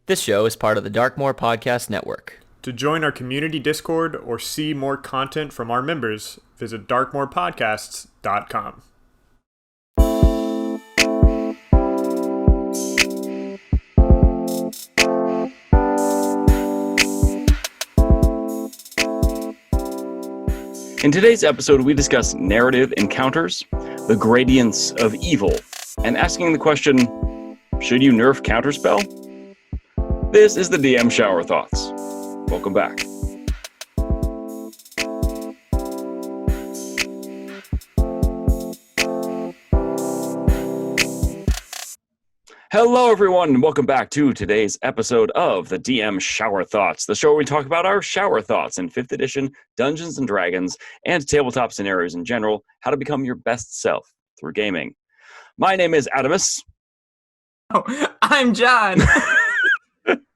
This show is part of the Darkmoor Podcast Network. To join our community Discord or see more content from our members, visit darkmoorpodcasts.com. In today's episode, we discuss narrative encounters, the gradients of evil, and asking the question, should you nerf Counterspell? This is the DM Shower Thoughts. Welcome back. Hello, everyone, and welcome back to today's episode of the DM Shower Thoughts, the show where we talk about our shower thoughts in 5th edition Dungeons & Dragons and tabletop scenarios in general, how to become your best self through gaming. My name is Adamus. Oh, I'm John.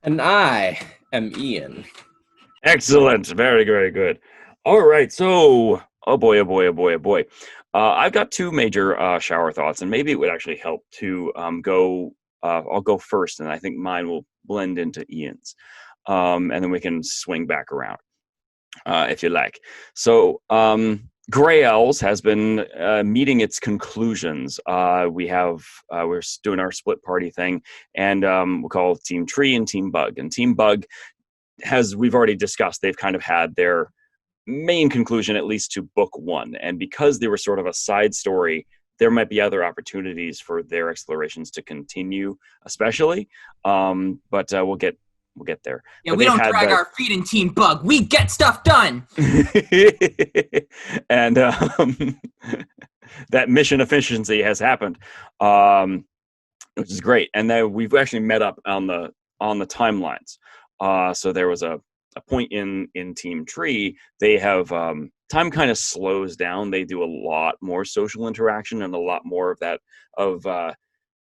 And I am Ian. Excellent. Very, very good. All right, so, oh boy. I've got two major shower thoughts, and maybe it would actually help to I'll go first, and I think mine will blend into Ian's. And then we can swing back around, if you like. So, Grey Owls has been meeting its conclusions. We're doing our split party thing, and we'll call Team Tree and Team Bug. And Team Bug we've already discussed, they've kind of had their main conclusion, at least to book one. And because they were sort of a side story, there might be other opportunities for their explorations to continue, especially. But we'll get there. Yeah, but we don't drag our feet in Team Bug. We get stuff done. And that mission efficiency has happened, which is great. And then we've actually met up on the timelines. So there was a point in Team Tree. They have time kind of slows down. They do a lot more social interaction and a lot more of that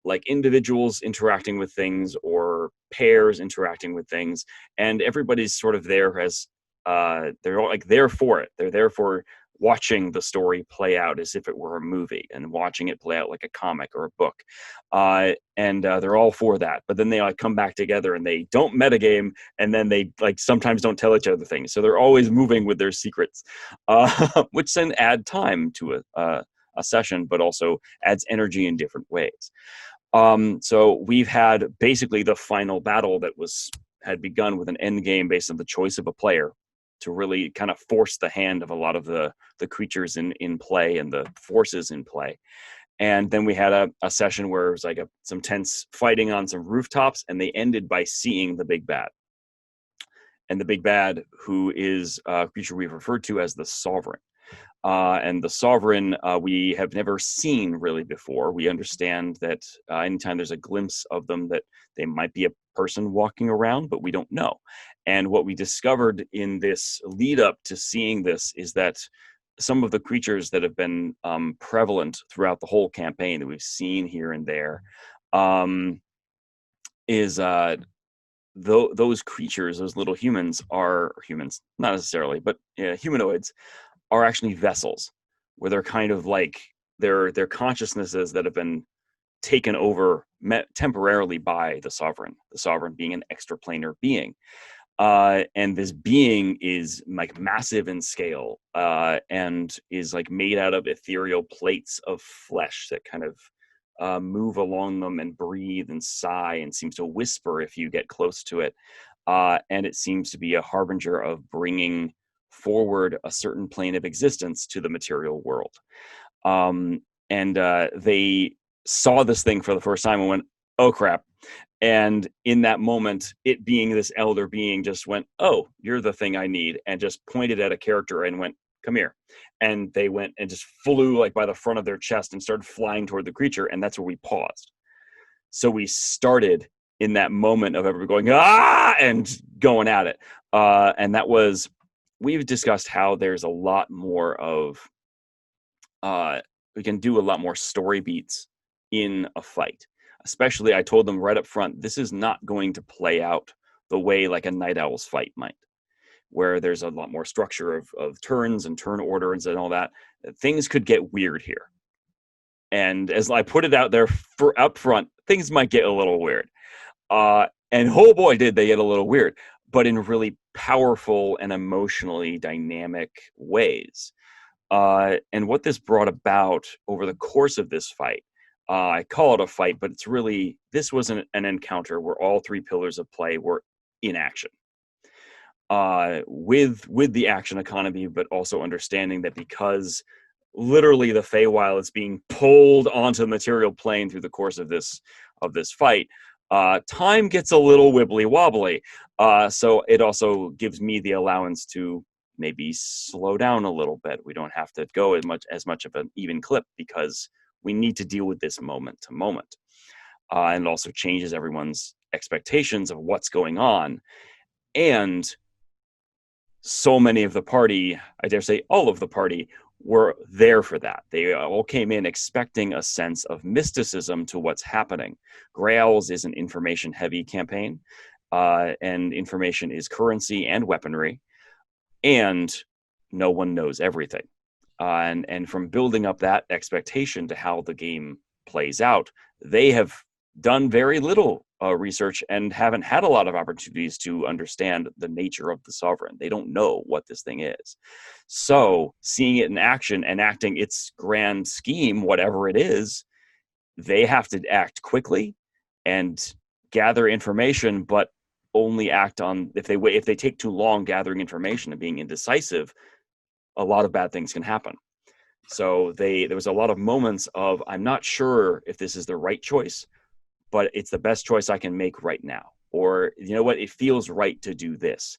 like individuals interacting with things or pairs interacting with things, and everybody's sort of there as they're all like there for it. They're there for watching the story play out as if it were a movie and watching it play out like a comic or a book. And they're all for that. But then they like come back together and they don't metagame, and then they like sometimes don't tell each other things. So they're always moving with their secrets, which then add time to a session, but also adds energy in different ways. So we've had basically the final battle that had begun with an end game based on the choice of a player to really kind of force the hand of a lot of the creatures in play and the forces in play. And then we had a session where it was like some tense fighting on some rooftops, and they ended by seeing the big bad. And the big bad, who is a creature we've referred to as the Sovereign. And the Sovereign, we have never seen really before. We understand that anytime there's a glimpse of them, that they might be a person walking around, but we don't know. And what we discovered in this lead up to seeing this is that some of the creatures that have been prevalent throughout the whole campaign that we've seen here and there those creatures, those little humans, not necessarily, but humanoids, are actually vessels, where they're kind of like their consciousnesses that have been taken over temporarily by the Sovereign being an extraplanar being. And this being is like massive in scale, and is like made out of ethereal plates of flesh that kind of move along them and breathe and sigh and seems to whisper if you get close to it. And it seems to be a harbinger of bringing forward a certain plane of existence to the material world. And they saw this thing for the first time and went, oh crap. And in that moment, it being this elder being just went, oh, you're the thing I need, and just pointed at a character and went, come here. And they went and just flew like by the front of their chest and started flying toward the creature. And that's where we paused. So we started in that moment of everybody going, ah, and going at it. And that was, we've discussed how there's a lot more of, we can do a lot more story beats in a fight. Especially, I told them right up front, this is not going to play out the way like a Night Owl's fight might, where there's a lot more structure of turns and turn orders and all that. Things could get weird here. And as I put it out there up front, things might get a little weird. And oh boy, did they get a little weird, but in really powerful and emotionally dynamic ways. And what this brought about over the course of this fight, I call it a fight, but this was an encounter where all three pillars of play were in action. With the action economy, but also understanding that because literally the Feywild is being pulled onto the material plane through the course of this fight, time gets a little wibbly wobbly. So it also gives me the allowance to maybe slow down a little bit. We don't have to go as much of an even clip because we need to deal with this moment to moment. And it also changes everyone's expectations of what's going on. And so many of the party, I dare say all of the party, were there for that. They all came in expecting a sense of mysticism to what's happening. Grails is an information-heavy campaign, and information is currency and weaponry, and no one knows everything. And from building up that expectation to how the game plays out, they have done very little research and haven't had a lot of opportunities to understand the nature of the sovereign. They don't know what this thing is. So seeing it in action and acting its grand scheme, whatever it is, they have to act quickly and gather information, but only act on if they take too long gathering information and being indecisive, a lot of bad things can happen. So there was a lot of moments of, I'm not sure if this is the right choice, but it's the best choice I can make right now. Or, you know what, it feels right to do this.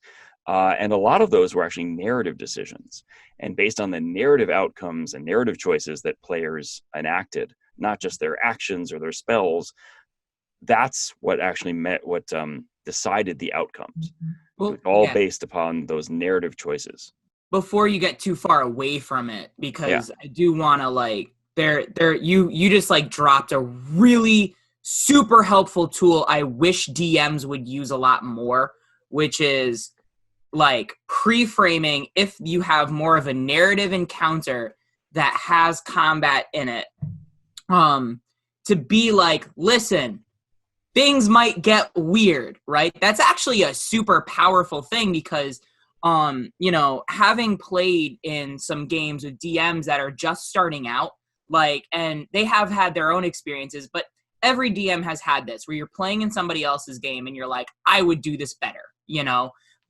And a lot of those were actually narrative decisions. And based on the narrative outcomes and narrative choices that players enacted, not just their actions or their spells, that's what actually decided the outcomes. Well, All yeah. based upon those narrative choices. Before you get too far away from it, because I do want to you just like dropped a really super helpful tool I wish DMs would use a lot more, which is like pre-framing if you have more of a narrative encounter that has combat in it. To be like, listen, things might get weird, right? That's actually a super powerful thing because having played in some games with DMs that are just starting out, and they have had their own experiences, but every DM has had this where you're playing in somebody else's game and you're like, I would do this better,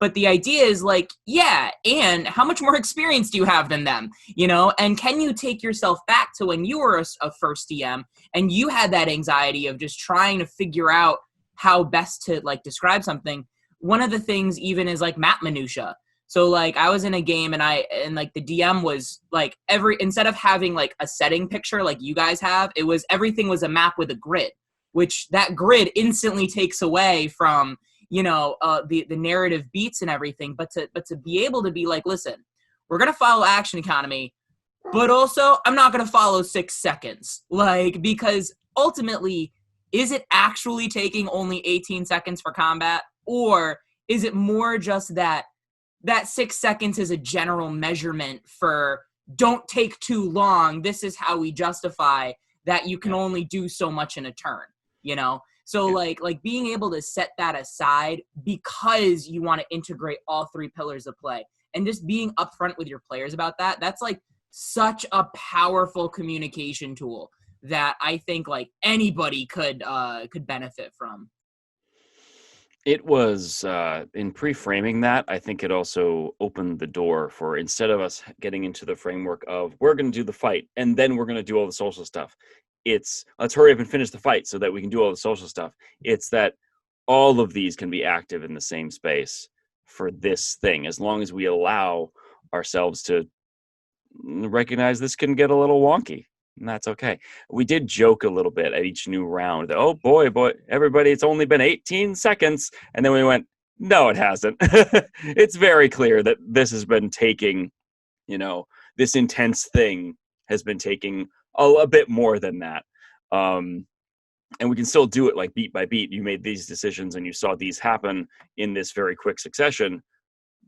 But the idea is like, yeah, and how much more experience do you have than them, And can you take yourself back to when you were a first DM and you had that anxiety of just trying to figure out how best to describe something? One of the things even is map minutia. So I was in a game and the DM was instead of having a setting picture like you guys have, everything was a map with a grid, which that grid instantly takes away from, the narrative beats and everything. But to be able to be listen, we're going to follow action economy, but also I'm not going to follow 6 seconds. Because ultimately, is it actually taking only 18 seconds for combat? Or is it more just that 6 seconds is a general measurement for don't take too long. This is how we justify that you can only do so much in a turn, So being able to set that aside because you want to integrate all 3 pillars of play and just being upfront with your players about that. That's such a powerful communication tool that I think anybody could benefit from. It was in pre-framing that, I think it also opened the door for, instead of us getting into the framework of we're going to do the fight and then we're going to do all the social stuff, it's let's hurry up and finish the fight so that we can do all the social stuff. It's that all of these can be active in the same space for this thing, as long as we allow ourselves to recognize this can get a little wonky. And that's okay. We did joke a little bit at each new round that, oh boy, everybody, it's only been 18 seconds. And then we went, no, it hasn't. It's very clear that this has been taking, this intense thing has been taking a bit more than that. And we can still do it beat by beat. You made these decisions and you saw these happen in this very quick succession,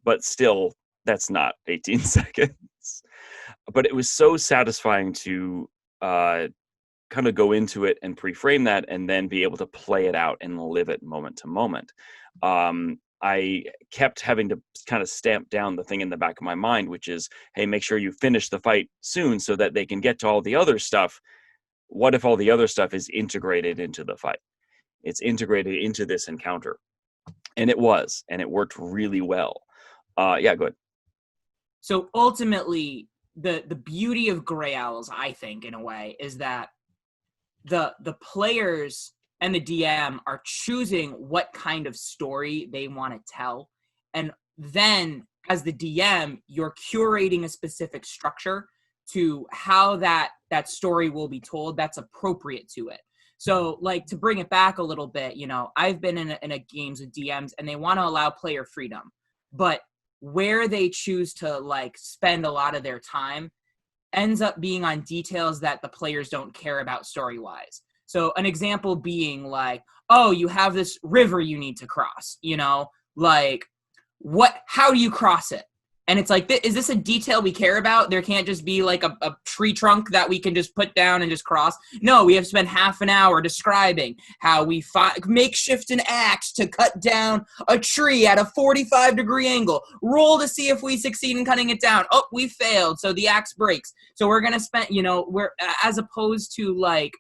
but still, that's not 18 seconds. But it was so satisfying to kind of go into it and pre-frame that and then be able to play it out and live it moment to moment. I kept having to kind of stamp down the thing in the back of my mind, which is, hey, make sure you finish the fight soon so that they can get to all the other stuff. What if all the other stuff is integrated into the fight? It's integrated into this encounter. And it was, and it worked really well. Yeah, go ahead. So ultimately, the beauty of Gray Owls, I think, in a way, is that the players and the DM are choosing what kind of story they want to tell. And then as the DM, you're curating a specific structure to how that story will be told that's appropriate to it. So, like, to bring it back a little bit, I've been in a games with DMs, and they want to allow player freedom. But where they choose to, like, spend a lot of their time ends up being on details that the players don't care about story-wise. So an example being like, oh, you have this river you need to cross, like, how do you cross it? And it's like, is this a detail we care about? There can't just be like a tree trunk that we can just put down and just cross. No, we have to spend half an hour describing how we makeshift an axe to cut down a tree at a 45-degree angle. Roll to see if we succeed in cutting it down. Oh, we failed, so the axe breaks. So we're going to spend, as opposed to like,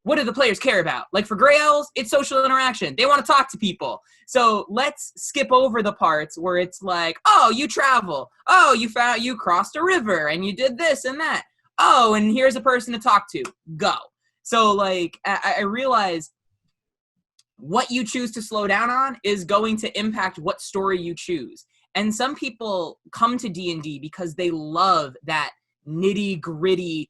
what do the players care about? Like for Gray Owls, it's social interaction. They want to talk to people. So let's skip over the parts where it's like, oh, you travel. Oh, you crossed a river and you did this and that. Oh, and here's a person to talk to. Go. So like, I realize what you choose to slow down on is going to impact what story you choose. And some people come to D&D because they love that nitty gritty,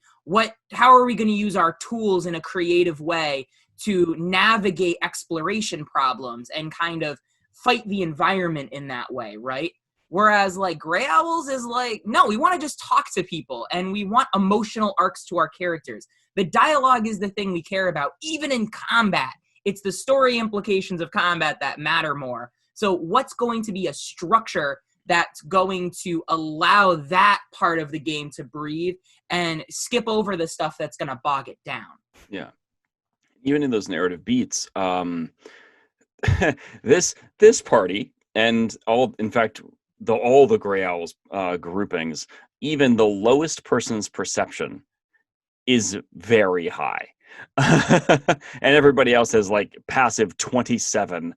how are we going to use our tools in a creative way to navigate exploration problems and kind of fight the environment in that way, right? Whereas like Gray Owls is like, no, we want to just talk to people and we want emotional arcs to our characters. The dialogue is the thing we care about, even in combat. It's the story implications of combat that matter more. So what's going to be a structure that's going to allow that part of the game to breathe and skip over the stuff that's going to bog it down? Yeah. Even in those narrative beats, this party and all the Gray Owls groupings, even the lowest person's perception is very high. And everybody else has like passive 27,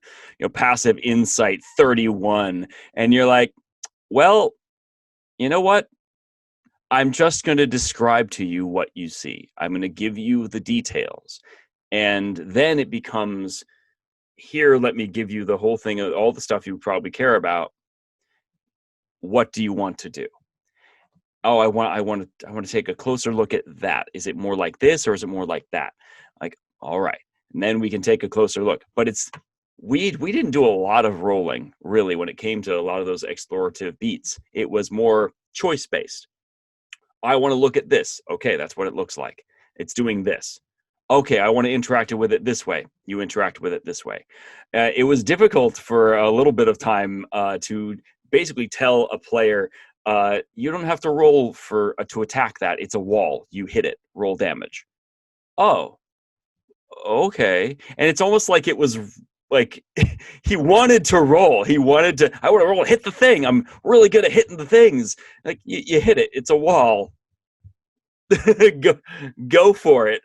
passive insight 31. And you're like, well, you know what? I'm just going to describe to you what you see. I'm going to give you the details. And then it becomes, here, let me give you the whole thing, all the stuff you probably care about. What do you want to do? Oh, I want to take a closer look at that. Is it more like this or is it more like that? Like, all right. And then we can take a closer look. But we didn't do a lot of rolling, really, when it came to a lot of those explorative beats. It was more choice-based. I want to look at this. Okay, that's what it looks like. It's doing this. Okay, I want to interact with it this way. You interact with it this way. It was difficult for a little bit of time to basically tell a player, you don't have to roll to attack that. It's a wall. You hit it. Roll damage. Oh, okay. And it's almost like it was like he wanted to roll. I want to roll, hit the thing. I'm really good at hitting the things. Like you hit it. It's a wall. go for it.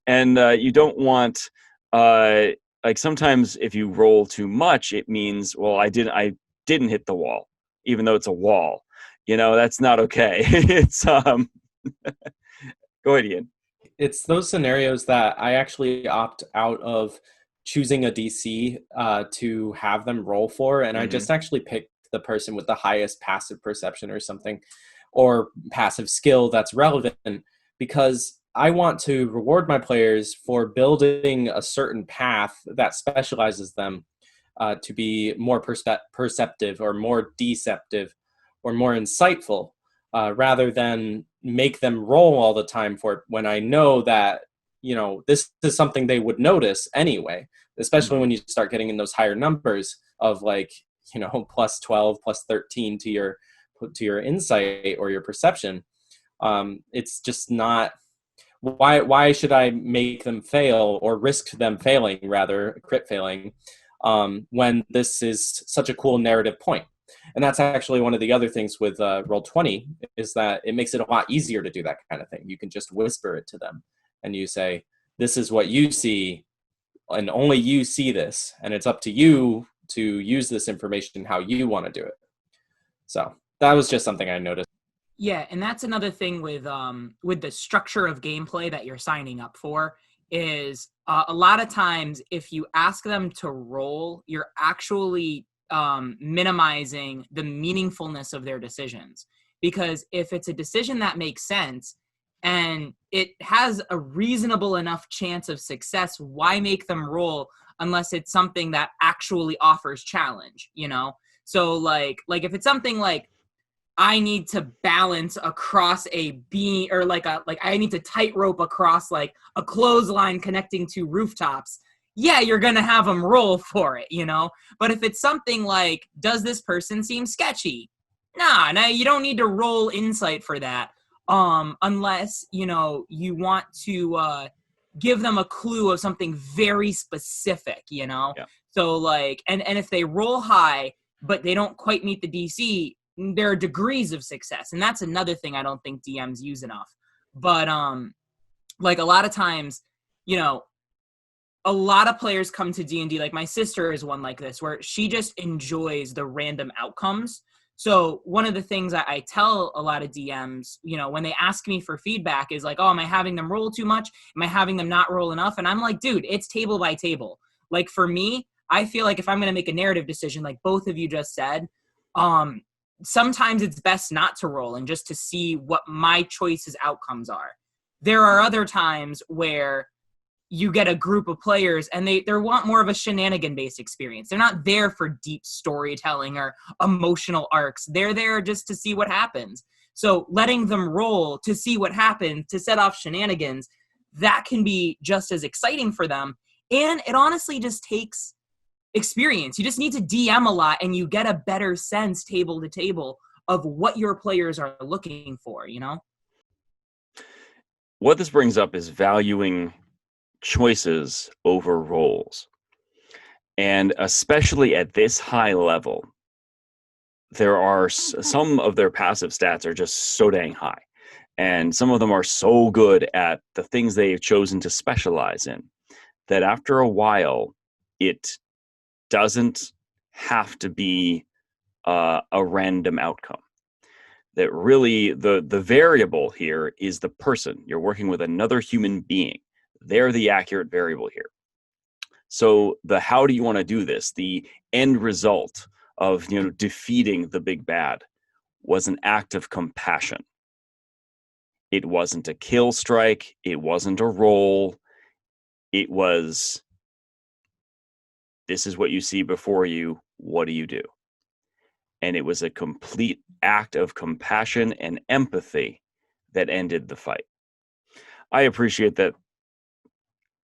And you don't want like sometimes if you roll too much, it means, well, I didn't hit the wall, even though it's a wall. That's not okay. It's go ahead, Ian. It's those scenarios that I actually opt out of choosing a DC to have them roll for, and I just actually pick the person with the highest passive perception or something, or passive skill that's relevant, because I want to reward my players for building a certain path that specializes them to be more perceptive or more deceptive or more insightful, rather than make them roll all the time for it when I know that, this is something they would notice anyway, especially when you start getting in those higher numbers of like, plus 12, plus 13 to your insight or your perception. It's just not, why should I make them fail or risk them failing, rather crit failing, when this is such a cool narrative point? And that's actually one of the other things with Roll20 is that it makes it a lot easier to do that kind of thing. You can just whisper it to them and you say, this is what you see and only you see this. And it's up to you to use this information how you want to do it. So that was just something I noticed. Yeah, and that's another thing with the structure of gameplay that you're signing up for is a lot of times if you ask them to roll, you're actually minimizing the meaningfulness of their decisions. Because if it's a decision that makes sense and it has a reasonable enough chance of success, why make them roll unless it's something that actually offers challenge, you know? So like if it's something like I need to balance across a beam or like I need to tightrope across like a clothesline connecting two rooftops, yeah, you're going to have them roll for it, you know? But if it's something like, does this person seem sketchy? Nah, you don't need to roll insight for that. Unless, you know, you want to give them a clue of something very specific, you know? Yeah. So like, and if they roll high, but they don't quite meet the DC, there are degrees of success. And that's another thing I don't think DMs use enough. But like a lot of times, you know, a lot of players come to D&D, like my sister is one like this, where she just enjoys the random outcomes. So one of the things I tell a lot of DMs, you know, when they ask me for feedback is like, oh, am I having them roll too much? Am I having them not roll enough? And I'm like, dude, it's table by table. Like for me, I feel like if I'm going to make a narrative decision, like both of you just said, sometimes it's best not to roll and just to see what my choices outcomes are. There are other times where you get a group of players and they want more of a shenanigan-based experience. They're not there for deep storytelling or emotional arcs. They're there just to see what happens. So letting them roll to see what happens, to set off shenanigans, that can be just as exciting for them. And it honestly just takes experience. You just need to DM a lot and you get a better sense table to table of what your players are looking for, you know? What this brings up is valuing choices over roles. And especially at this high level, there are some of their passive stats are just so dang high. And some of them are so good at the things they've chosen to specialize in that after a while, it doesn't have to be a random outcome. That really the variable here is the person. You're working with another human being. They're the accurate variable here. So the how do you want to do this? The end result of defeating the big bad was an act of compassion. It wasn't a kill strike. It wasn't a roll. It was, this is what you see before you. What do you do? And it was a complete act of compassion and empathy that ended the fight. I appreciate that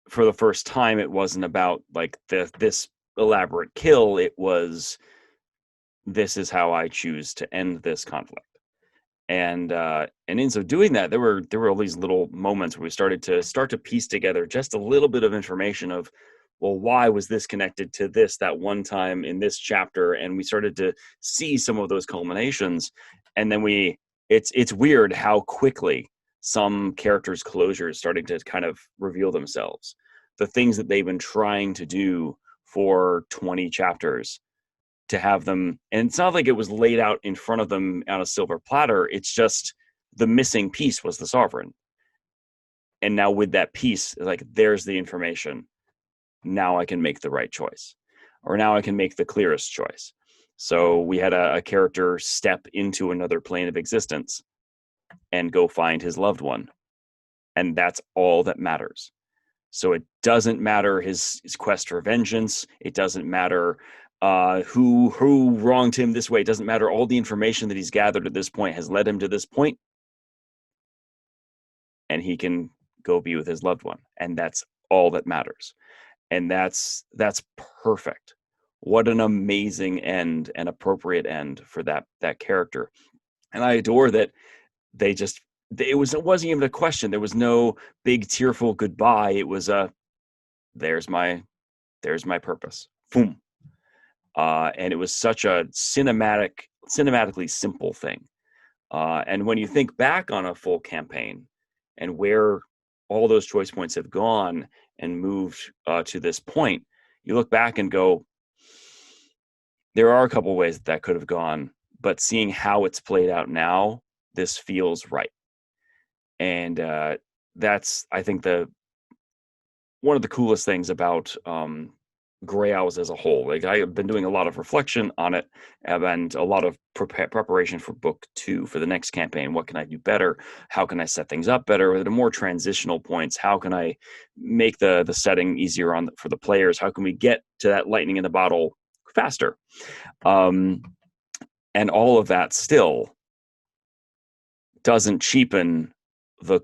for the first time, it wasn't about like this elaborate kill. It was, this is how I choose to end this conflict. And in so doing that, there were all these little moments where we started to piece together just a little bit of information of, well, why was this connected to this that one time in this chapter? And we started to see some of those culminations. And then it's weird how quickly some characters' closure is starting to kind of reveal themselves. The things that they've been trying to do for 20 chapters, to have them, and it's not like it was laid out in front of them on a silver platter. It's just the missing piece was the Sovereign. And now with that piece, like, there's the information. Now I can make the right choice, or now I can make the clearest choice. So we had a character step into another plane of existence and go find his loved one. And that's all that matters. So it doesn't matter his quest for vengeance. It doesn't matter who wronged him this way. It doesn't matter. All the information that he's gathered at this point has led him to this point, and he can go be with his loved one. And that's all that matters. And that's perfect. What an amazing end, an appropriate end for that character. And I adore that they just it wasn't even a question. There was no big tearful goodbye. It was there's my purpose. Boom. And it was such a cinematically simple thing. And when you think back on a full campaign and where all those choice points have gone and moved to this point, you look back and go, there are a couple ways that could have gone, but seeing how it's played out now, this feels right. And that's, I think, one of the coolest things about Gray Owls as a whole. Like, I have been doing a lot of reflection on it and a lot of preparation for book 2 for the next campaign. What can I do better? How can I set things up better? At the more transitional points, how can I make the setting easier for the players? How can we get to that lightning in the bottle faster? And all of that still doesn't cheapen the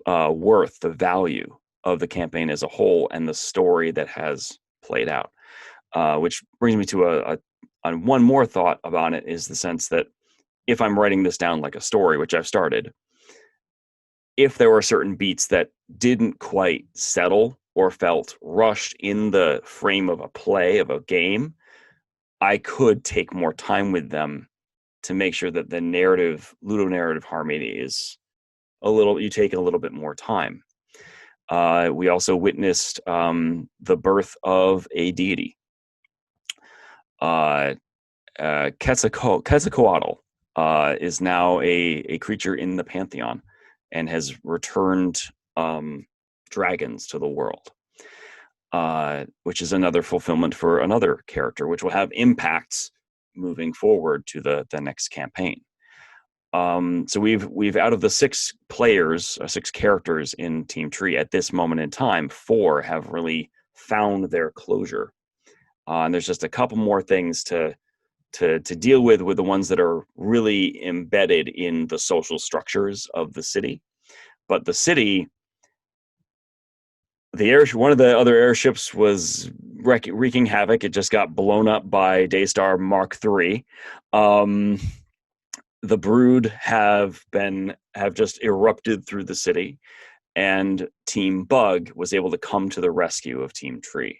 worth, the value of the campaign as a whole and the story that has played out. Which brings me to one more thought about it, is the sense that if I'm writing this down like a story, which I've started, if there were certain beats that didn't quite settle or felt rushed in the frame of a play, of a game, I could take more time with them to make sure that the ludonarrative harmony is you take a little bit more time. We also witnessed the birth of a deity. Quetzalcoatl is now a creature in the pantheon and has returned dragons to the world, which is another fulfillment for another character, which will have impacts moving forward to the next campaign. So we've out of the 6 characters in Team Tree at this moment in time, 4 have really found their closure. And there's just a couple more things to deal with the ones that are really embedded in the social structures of the city. But the city, one of the other airships was wreaking havoc. It just got blown up by Daystar Mark III. The Brood have just erupted through the city, and Team Bug was able to come to the rescue of Team Tree.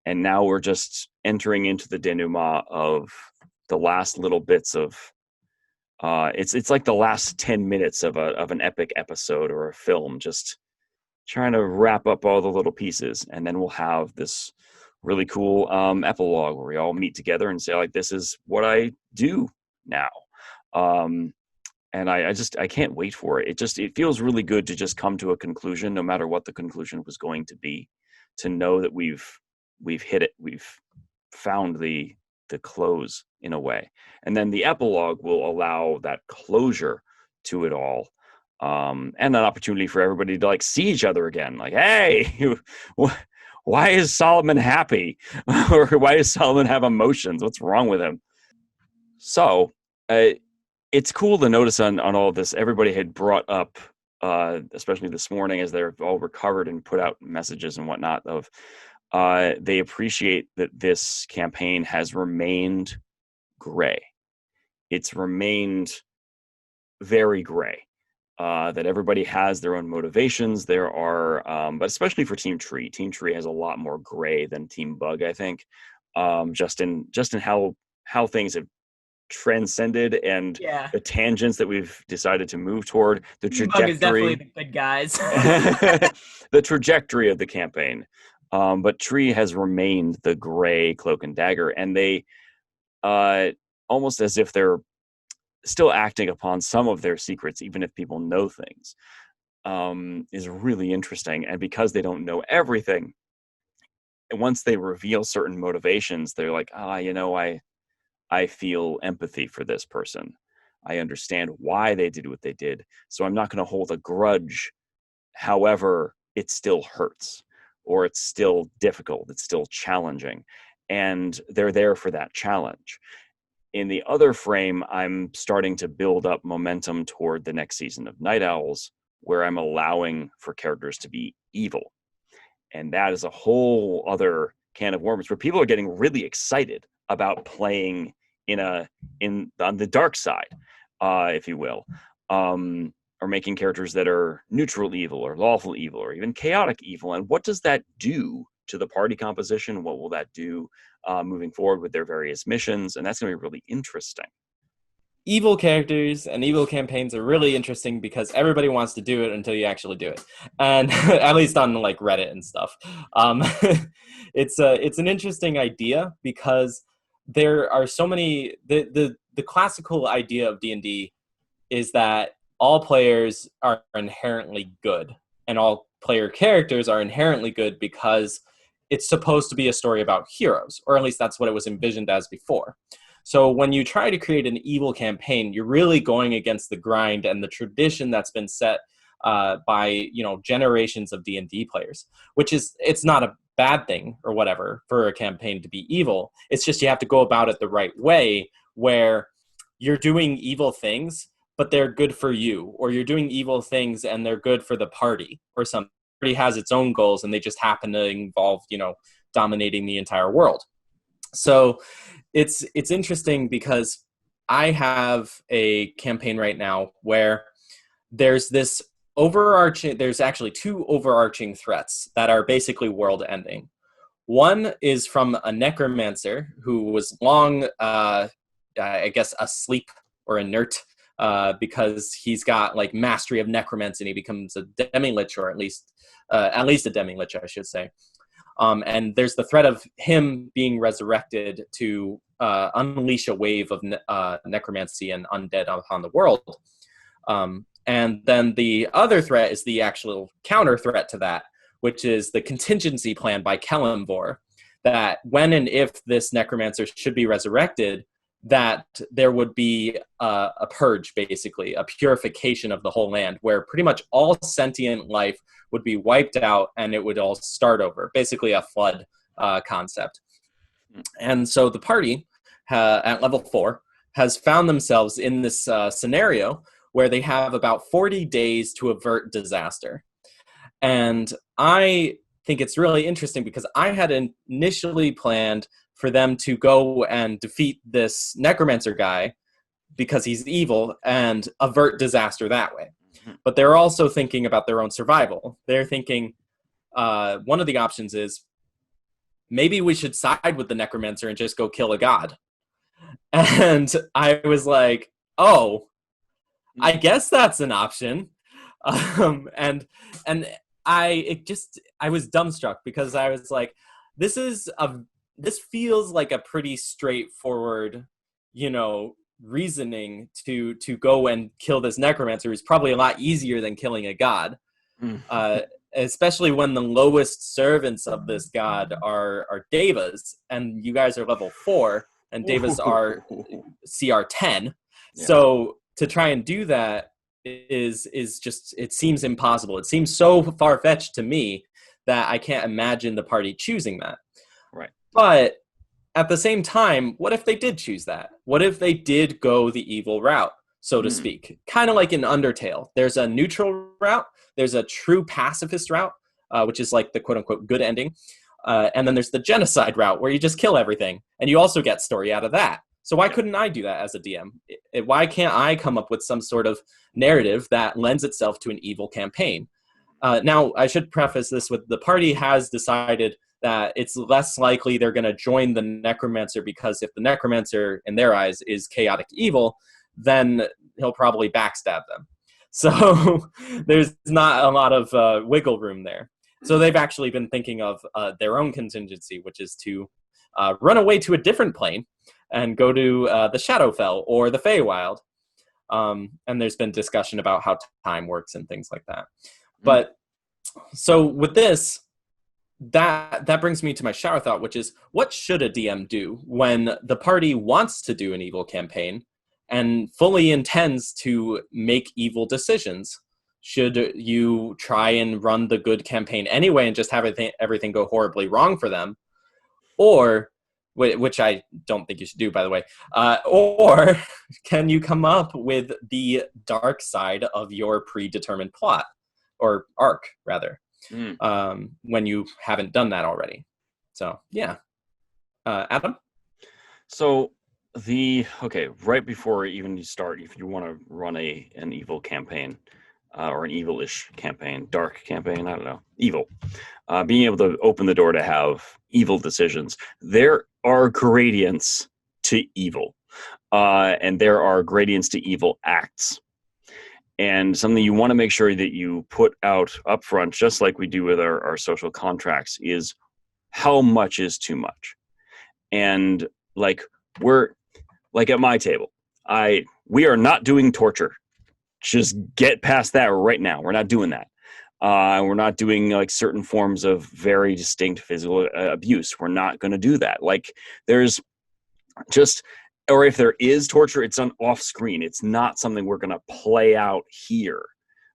And now we're just entering into the denouement of the last little bits of it's like the last 10 minutes of an epic episode or a film, just trying to wrap up all the little pieces, and then we'll have this really cool epilogue where we all meet together and say, like, this is what I do now. And I can't wait for it. It feels really good to just come to a conclusion, no matter what the conclusion was going to be, to know that we've hit it. We've found the close in a way. And then the epilogue will allow that closure to it all. And an opportunity for everybody to like see each other again. Like, hey, why is Solomon happy? Or why does Solomon have emotions? What's wrong with him? So, it's cool to notice on all of this, everybody had brought up, especially this morning as they're all recovered and put out messages and whatnot, of they appreciate that this campaign has remained gray. It's remained very gray. That everybody has their own motivations. There are, but especially for Team Tree. Team Tree has a lot more gray than Team Bug, I think, just in how things have transcended and the tangents that we've decided to move toward, the trajectory. Bug is definitely the good guys. The trajectory of the campaign. But Tree has remained the gray cloak and dagger, and they almost as if they're still acting upon some of their secrets, even if people know things, is really interesting. And because they don't know everything, and once they reveal certain motivations, they're like, I feel empathy for this person. I understand why they did what they did. So I'm not going to hold a grudge. However, it still hurts, or it's still difficult. It's still challenging. And they're there for that challenge. In the other frame, I'm starting to build up momentum toward the next season of Night Owls, where I'm allowing for characters to be evil. And that is a whole other can of worms, where people are getting really excited about playing on the dark side, if you will. or making characters that are neutral evil or lawful evil or even chaotic evil. And what does that do to the party composition? What will that do moving forward with their various missions? And that's going to be really interesting. Evil characters and evil campaigns are really interesting because everybody wants to do it until you actually do it, and at least on like Reddit and stuff. It's an interesting idea because there are so many. The classical idea of D&D is that all players are inherently good, and all player characters are inherently good because it's supposed to be a story about heroes, or at least that's what it was envisioned as before. So when you try to create an evil campaign, you're really going against the grind and the tradition that's been set by generations of D&D players, which is, it's not a bad thing or whatever for a campaign to be evil. It's just you have to go about it the right way, where you're doing evil things, but they're good for you, or you're doing evil things and they're good for the party, or something. The party has its own goals and they just happen to involve, dominating the entire world. So it's interesting because I have a campaign right now where there's actually two overarching threats that are basically world ending. One is from a necromancer who was long, I guess, asleep or inert, because he's got like mastery of necromancy and he becomes a demi-lich, or at least a demi-lich, I should say. And there's the threat of him being resurrected to unleash a wave of necromancy and undead upon the world. And then the other threat is the actual counter threat to that, which is the contingency plan by Kelemvor, that when and if this necromancer should be resurrected, that there would be a purge, basically, a purification of the whole land, where pretty much all sentient life would be wiped out and it would all start over, basically a flood concept. And so the party at level 4 has found themselves in this scenario where they have about 40 days to avert disaster. And I think it's really interesting because I had initially planned for them to go and defeat this necromancer guy because he's evil and avert disaster that way. But they're also thinking about their own survival. They're thinking one of the options is maybe we should side with the necromancer and just go kill a god. And I was like, oh, I guess that's an option. And I was dumbstruck because I was like, this feels like a pretty straightforward, reasoning to go and kill this necromancer is probably a lot easier than killing a god. Especially when the lowest servants of this god are devas, and you guys are level 4, and devas are CR 10. Yeah. So to try and do that is just, it seems impossible. It seems so far-fetched to me that I can't imagine the party choosing that. Right. But at the same time, what if they did choose that? What if they did go the evil route, so to speak? Kind of like in Undertale. There's a neutral route. There's a true pacifist route, which is like the quote-unquote good ending. And then there's the genocide route where you just kill everything. And you also get story out of that. So why couldn't I do that as a DM? Why can't I come up with some sort of narrative that lends itself to an evil campaign? Now, I should preface this with the party has decided that it's less likely they're going to join the necromancer, because if the necromancer, in their eyes, is chaotic evil, then he'll probably backstab them. So there's not a lot of wiggle room there. So they've actually been thinking of their own contingency, which is to run away to a different plane and go to the Shadowfell or the Feywild. And there's been discussion about how time works and things like that. But so with this, that brings me to my shower thought, which is, what should a DM do when the party wants to do an evil campaign and fully intends to make evil decisions? Should you try and run the good campaign anyway and just have everything go horribly wrong for them? Or, which I don't think you should do, by the way, or can you come up with the dark side of your predetermined plot, or arc, rather, when you haven't done that already? So, yeah. Adam? So, right before even you start, if you want to run an evil campaign, or an evilish campaign, dark campaign, I don't know, evil. Being able to open the door to have evil decisions. There are gradients to evil, and there are gradients to evil acts. And something you want to make sure that you put out upfront, just like we do with our social contracts, is how much is too much. And like we're like at my table, we are not doing torture. Just get past that right now. We're not doing that. We're not doing like certain forms of very distinct physical abuse. We're not going to do that. Like there's just, or if there is torture, it's on off screen. It's not something we're going to play out here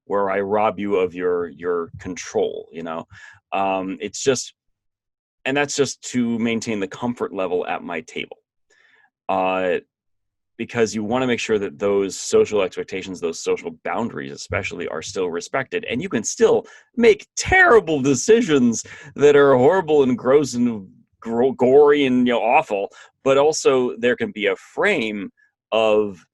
where I rob you of your control, you know? It's just, and that's just to maintain the comfort level at my table. Because you want to make sure that those social expectations, those social boundaries especially, are still respected. And you can still make terrible decisions that are horrible and gross and gory and awful, but also there can be a frame of,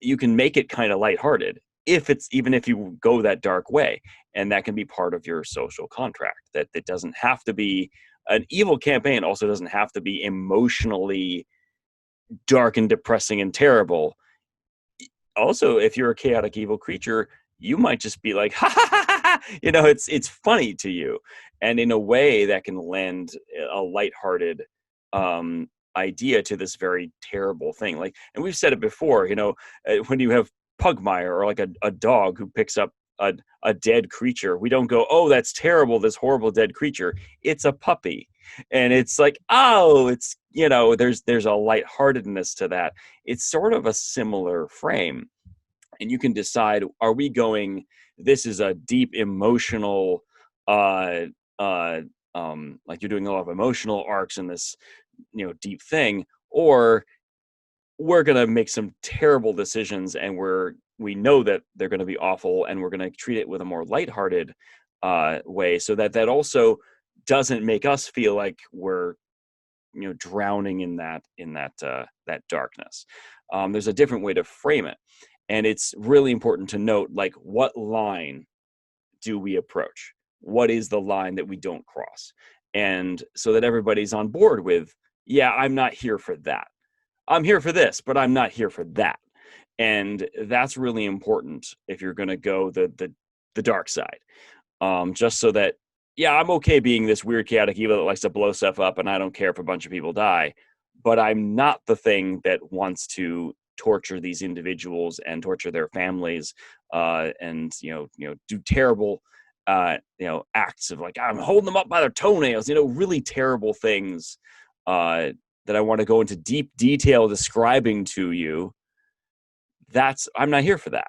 you can make it kind of lighthearted even if you go that dark way. And that can be part of your social contract, that it doesn't have to be an evil campaign, also doesn't have to be emotionally dark and depressing and terrible. Also, if you're a chaotic evil creature, you might just be like, ha ha ha ha, it's funny to you, and in a way that can lend a lighthearted idea to this very terrible thing. Like, and we've said it before, when you have Pugmire or like a dog who picks up a dead creature, we don't go, oh, that's terrible, this horrible dead creature. It's a puppy. And it's like, oh, it's, there's a lightheartedness to that. It's sort of a similar frame. And you can decide, are we going, this is a deep emotional, like you're doing a lot of emotional arcs in this, deep thing, or we're going to make some terrible decisions and we know that they're going to be awful, and we're going to treat it with a more lighthearted way, so that also doesn't make us feel like we're drowning in that darkness. There's a different way to frame it, and it's really important to note, like, what line do we approach? What is the line that we don't cross? And so that everybody's on board with, yeah, I'm not here for that. I'm here for this, but I'm not here for that. And that's really important if you're going to go the dark side. Just so that, yeah, I'm okay being this weird chaotic evil that likes to blow stuff up, and I don't care if a bunch of people die, but I'm not the thing that wants to torture these individuals and torture their families, and do terrible acts of, like, I'm holding them up by their toenails, really terrible things that I want to go into deep detail describing to you. I'm not here for that.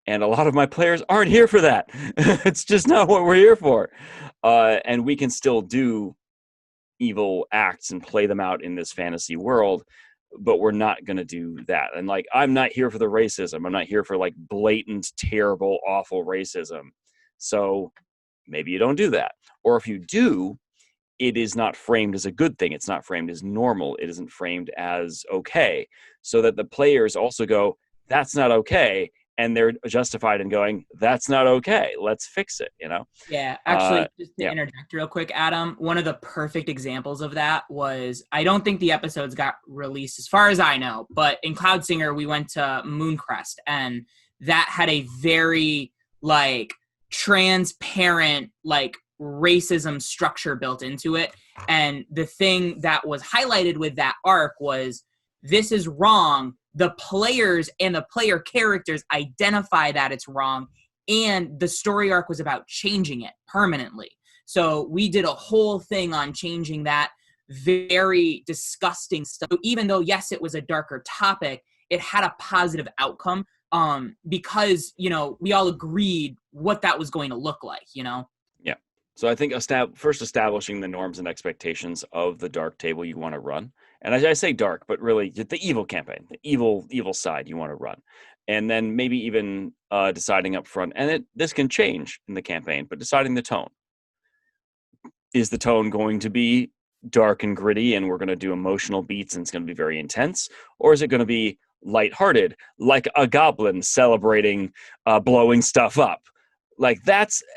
And a lot of my players aren't here for that. It's just not what we're here for. And we can still do evil acts and play them out in this fantasy world, but we're not going to do that. And, like, I'm not here for the racism. I'm not here for, like, blatant, terrible, awful racism. So maybe you don't do that. Or if you do, it is not framed as a good thing. It's not framed as normal. It isn't framed as okay. So that the players also go, that's not okay. And they're justified in going, that's not okay. Let's fix it, Yeah, actually, just to interject real quick, Adam, one of the perfect examples of that was, I don't think the episodes got released as far as I know, but in Cloudsinger, we went to Mooncrest, and that had a very, like, transparent, like, racism structure built into it. And the thing that was highlighted with that arc was, this is wrong. The players and the player characters identify that it's wrong, and the story arc was about changing it permanently. So we did a whole thing on changing that very disgusting stuff. Even though, yes, it was a darker topic, it had a positive outcome, because, we all agreed what that was going to look like, Yeah. So I think first establishing the norms and expectations of the dark table you want to run. And I say dark, but really the evil campaign, the evil side you want to run. And then maybe even deciding up front, and this can change in the campaign, but deciding the tone. Is the tone going to be dark and gritty, and we're going to do emotional beats, and it's going to be very intense? Or is it going to be lighthearted, like a goblin celebrating blowing stuff up. Like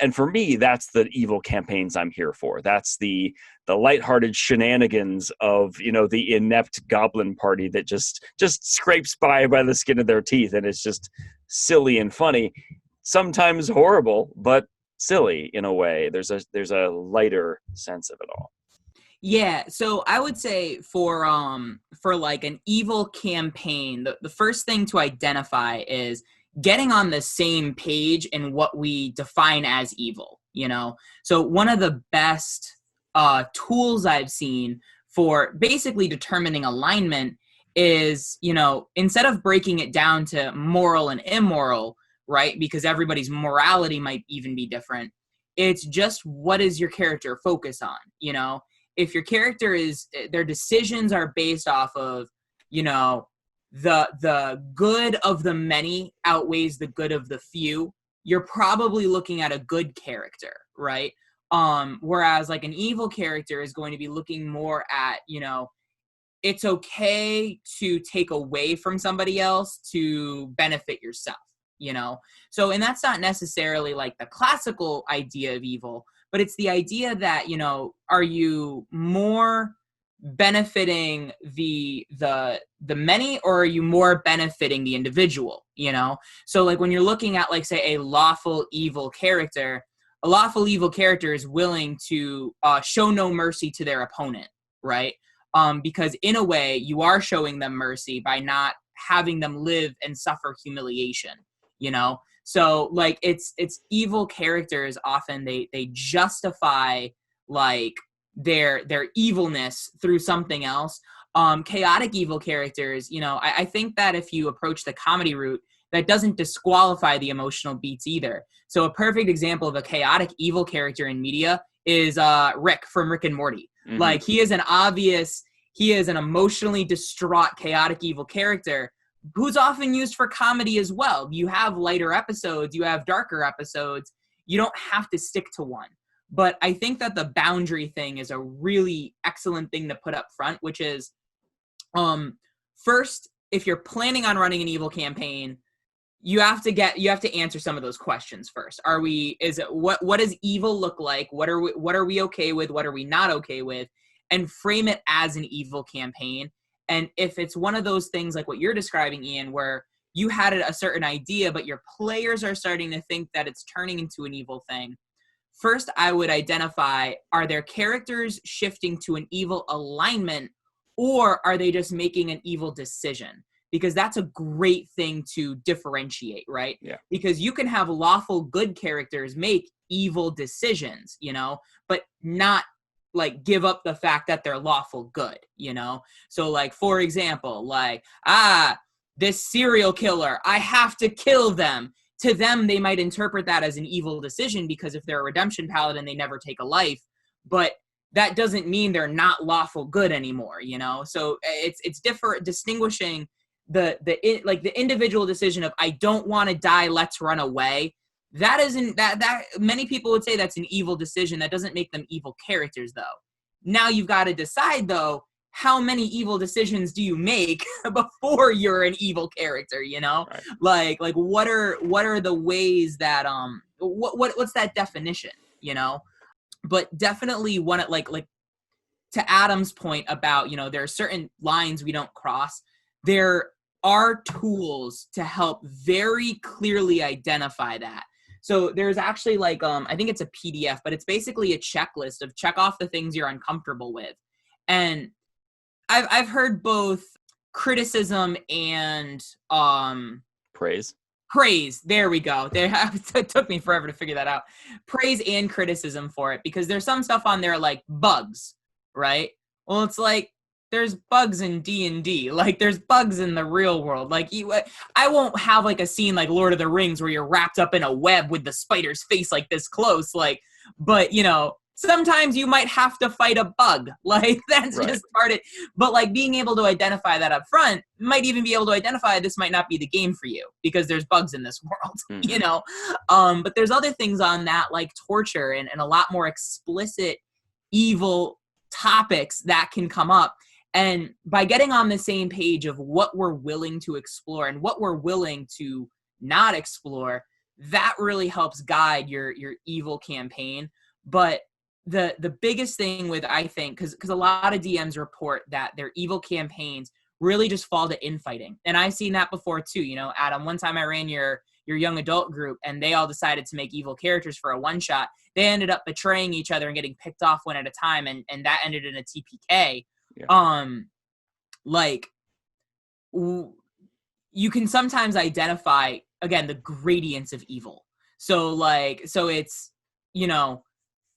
and for me, that's the evil campaigns I'm here for. That's the lighthearted shenanigans of, the inept goblin party that just scrapes by the skin of their teeth, and it's just silly and funny, sometimes horrible, but silly in a way. There's a lighter sense of it all. Yeah, so I would say for like an evil campaign, the first thing to identify is getting on the same page in what we define as evil, So one of the best tools I've seen for basically determining alignment is, instead of breaking it down to moral and immoral, right? Because everybody's morality might even be different. It's just, what is your character focus on? If your character their decisions are based off of, the good of the many outweighs the good of the few, you're probably looking at a good character, right? Whereas like an evil character is going to be looking more at, it's okay to take away from somebody else to benefit yourself, So, and that's not necessarily like the classical idea of evil, but it's the idea that, are you more benefiting the many, or are you more benefiting the individual, So like when you're looking at like, say, a lawful evil character is willing to show no mercy to their opponent, right? Because in a way you are showing them mercy by not having them live and suffer humiliation, So like it's evil characters often they justify like their evilness through something else. Chaotic evil characters, I think that if you approach the comedy route, that doesn't disqualify the emotional beats either. So a perfect example of a chaotic evil character in media is Rick from Rick and Morty. Mm-hmm. Like he is an emotionally distraught chaotic evil character who's often used for comedy as well. You have lighter episodes, you have darker episodes. You don't have to stick to one. But I think that the boundary thing is a really excellent thing to put up front, which is, first, if you're planning on running an evil campaign, you have to answer some of those questions first. What does evil look like? What are we okay with? What are we not okay with? And frame it as an evil campaign. And if it's one of those things like what you're describing, Ian, where you had a certain idea, but your players are starting to think that it's turning into an evil thing, first, I would identify, are their characters shifting to an evil alignment, or are they just making an evil decision? Because that's a great thing to differentiate, right? Yeah. Because you can have lawful good characters make evil decisions, but not like give up the fact that they're lawful good, So like, for example, like, this serial killer, I have to kill them. To them, they might interpret that as an evil decision because if they're a redemption paladin, they never take a life. But that doesn't mean they're not lawful good anymore, So it's different, distinguishing the individual decision of I don't want to die, let's run away. That isn't that many people would say that's an evil decision. That doesn't make them evil characters, though. Now you've got to decide, though, how many evil decisions do you make before you're an evil character, Right. Like what are the ways that what's that definition, But definitely one, like to Adam's point about, there are certain lines we don't cross. There are tools to help very clearly identify that. So there's actually like I think it's a PDF, but it's basically a checklist of check off the things you're uncomfortable with. And I've heard both criticism and praise. There we go. It took me forever to figure that out. Praise and criticism for it, because there's some stuff on there like bugs, right? Well, it's like there's bugs in D&D. Like there's bugs in the real world. Like I won't have like a scene like Lord of the Rings where you're wrapped up in a web with the spider's face like this close. Like, but sometimes you might have to fight a bug. Like that's right. Just part of it. But like being able to identify that up front, might even be able to identify this might not be the game for you because there's bugs in this world, Mm-hmm. But there's other things on that like torture and a lot more explicit evil topics that can come up. And by getting on the same page of what we're willing to explore and what we're willing to not explore, that really helps guide your evil campaign. But the biggest thing with, I think, because a lot of DMs report that their evil campaigns really just fall to infighting. And I've seen that before too. You know, Adam, one time I ran your young adult group and they all decided to make evil characters for a one shot. They ended up betraying each other and getting picked off one at a time, and that ended in a TPK. Yeah. Like, you can sometimes identify, again, the gradients of evil. So it's, you know,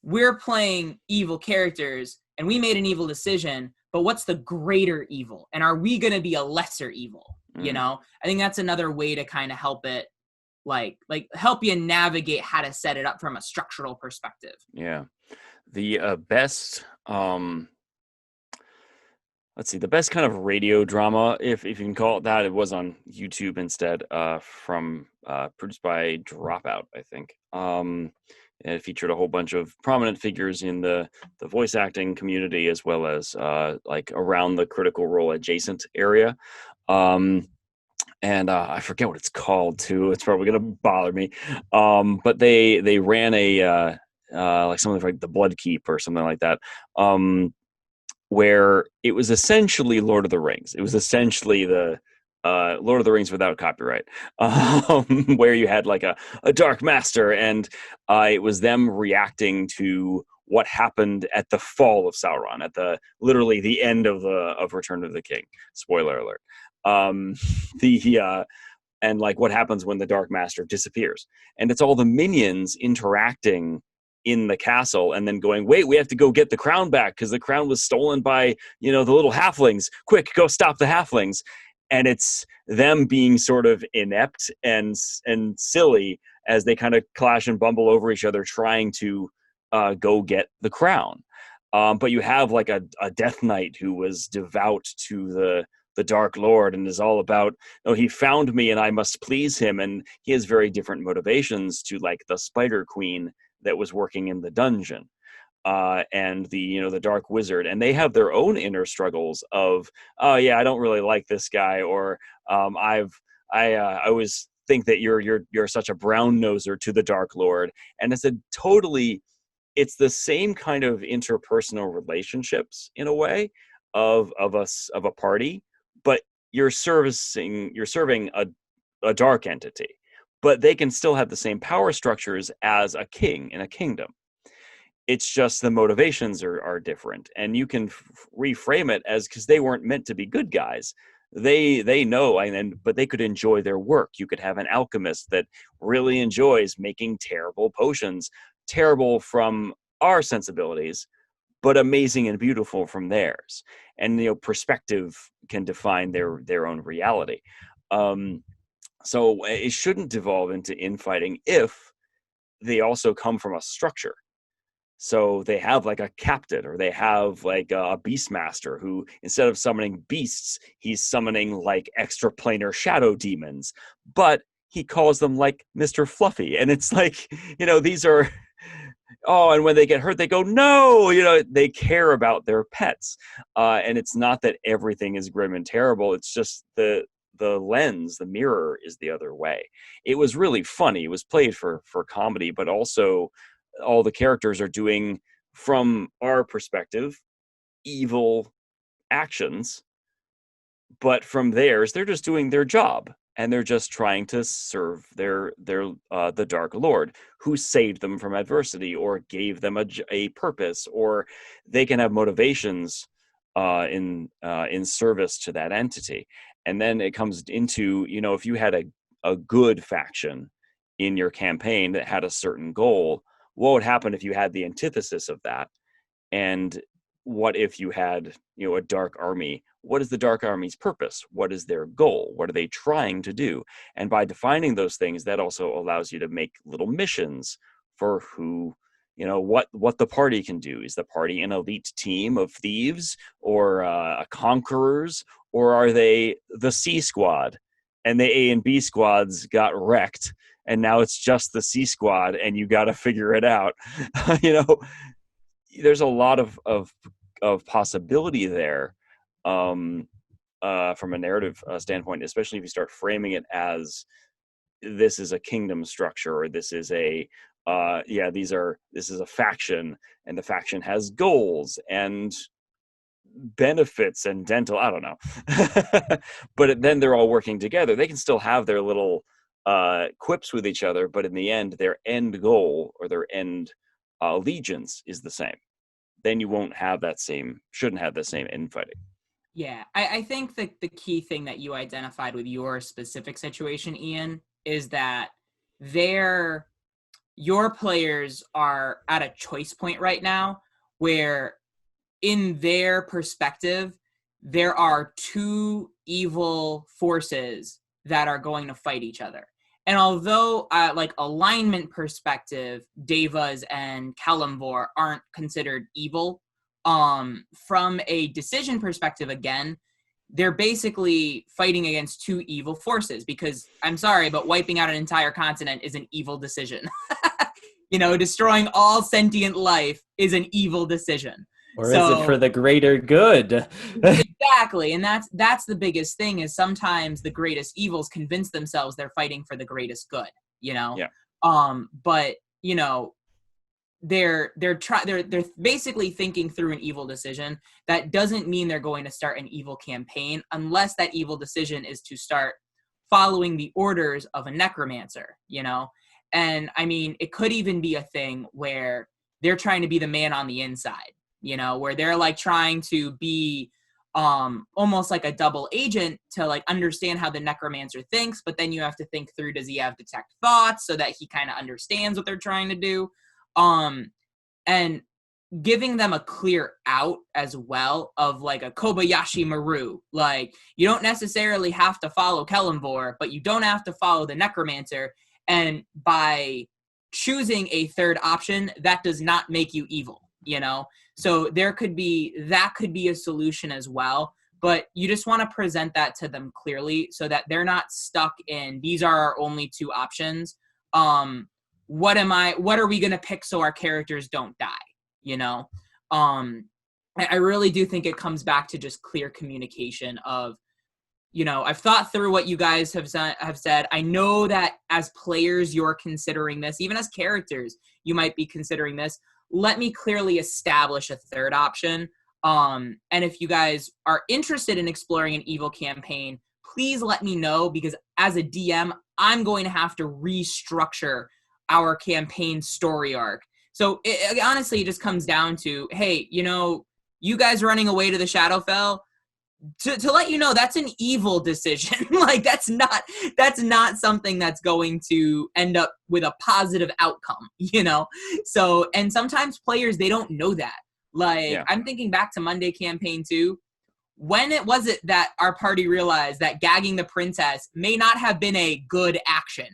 we're playing evil characters and we made an evil decision, but what's the greater evil? And are we going to be a lesser evil? You know, I think that's another way to kind of help it, like help you navigate how to set it up from a structural perspective. Yeah. The best, let's see, the best kind of radio drama, if you can call it that, it was on YouTube instead, from produced by Dropout, I think. And it featured a whole bunch of prominent figures in the voice acting community, as well as like around the Critical Role adjacent area. And I forget what it's called too. It's probably going to bother me. But they ran a like something like The Blood Keep or something like that, where it was essentially Lord of the Rings. It was essentially the Lord of the Rings without copyright, where you had like a Dark Master, and it was them reacting to what happened at the fall of Sauron, at literally the end of Return of the King. Spoiler alert. And like what happens when the Dark Master disappears, and it's all the minions interacting in the castle and then going, wait, we have to go get the crown back because the crown was stolen by, you know, the little halflings. Quick, go stop the halflings. And it's them being sort of inept and silly as they kind of clash and bumble over each other, trying to go get the crown. But you have like a Death Knight who was devout to the Dark Lord and is all about, oh, he found me and I must please him. And he has very different motivations to like the Spider Queen that was working in the dungeon. And the Dark Wizard, and they have their own inner struggles of, oh yeah, I don't really like this guy, or I always think that you're such a brown noser to the Dark Lord, and it's the same kind of interpersonal relationships in a way of a party, but you're serving a dark entity, but they can still have the same power structures as a king in a kingdom. It's just the motivations are different, and you can reframe it as, because they weren't meant to be good guys. They know, but they could enjoy their work. You could have an alchemist that really enjoys making terrible potions, terrible from our sensibilities, but amazing and beautiful from theirs. And perspective can define their own reality. So it shouldn't devolve into infighting if they also come from a structure. So they have like a captain, or they have like a beastmaster who, instead of summoning beasts, he's summoning like extraplanar shadow demons, but he calls them like Mr. Fluffy. And it's like, these are, and when they get hurt, they go, no, they care about their pets. And it's not that everything is grim and terrible. It's just the lens, the mirror is the other way. It was really funny. It was played for comedy, but also all the characters are doing, from our perspective, evil actions, but from theirs, they're just doing their job, and they're just trying to serve the Dark Lord, who saved them from adversity or gave them a purpose, or they can have motivations in service to that entity. And then it comes into, if you had a good faction in your campaign that had a certain goal, what would happen if you had the antithesis of that? And what if you had, a dark army? What is the dark army's purpose? What is their goal? What are they trying to do? And by defining those things, that also allows you to make little missions for who, what the party can do. Is the party an elite team of thieves or conquerors, or are they the C squad? And the A and B squads got wrecked, and now it's just the C squad, and you got to figure it out. There's a lot of possibility there, from a narrative standpoint, especially if you start framing it as this is a kingdom structure, or this is a this is a faction, and the faction has goals and benefits and dental, I don't know. But then they're all working together. They can still have their little quips with each other, but in the end, their end goal or their end allegiance is the same. Then you shouldn't have the same infighting. Yeah, I think that the key thing that you identified with your specific situation, Ian, is that your players are at a choice point right now where, in their perspective, there are two evil forces that are going to fight each other. And although, like alignment perspective, Devas and Kalimvor aren't considered evil, from a decision perspective, again, they're basically fighting against two evil forces, because I'm sorry, but wiping out an entire continent is an evil decision. Destroying all sentient life is an evil decision. Or is it for the greater good? Exactly. And that's the biggest thing, is sometimes the greatest evils convince themselves they're fighting for the greatest good, Yeah. But, they're basically thinking through an evil decision. That doesn't mean they're going to start an evil campaign unless that evil decision is to start following the orders of a necromancer, And I mean, it could even be a thing where they're trying to be the man on the inside, where they're like trying to be almost like a double agent to like understand how the necromancer thinks, but then you have to think through, does he have detect thoughts so that he kind of understands what they're trying to do? And giving them a clear out as well of like a Kobayashi Maru. Like, you don't necessarily have to follow Kalimvor, but you don't have to follow the necromancer. And by choosing a third option, that does not make you evil, So that could be a solution as well. But you just want to present that to them clearly so that they're not stuck in, these are our only two options. What are we going to pick so our characters don't die? I really do think it comes back to just clear communication of, I've thought through what you guys have said. I know that as players, you're considering this. Even as characters, you might be considering this. Let me clearly establish a third option. And if you guys are interested in exploring an evil campaign, please let me know, because as a DM, I'm going to have to restructure our campaign story arc. So honestly, it just comes down to, hey, you guys running away to the Shadowfell, to let you know, that's an evil decision. Like, that's not something that's going to end up with a positive outcome, So, and sometimes players, they don't know that. Like, yeah. I'm thinking back to Monday campaign 2. When was it that our party realized that gagging the princess may not have been a good action?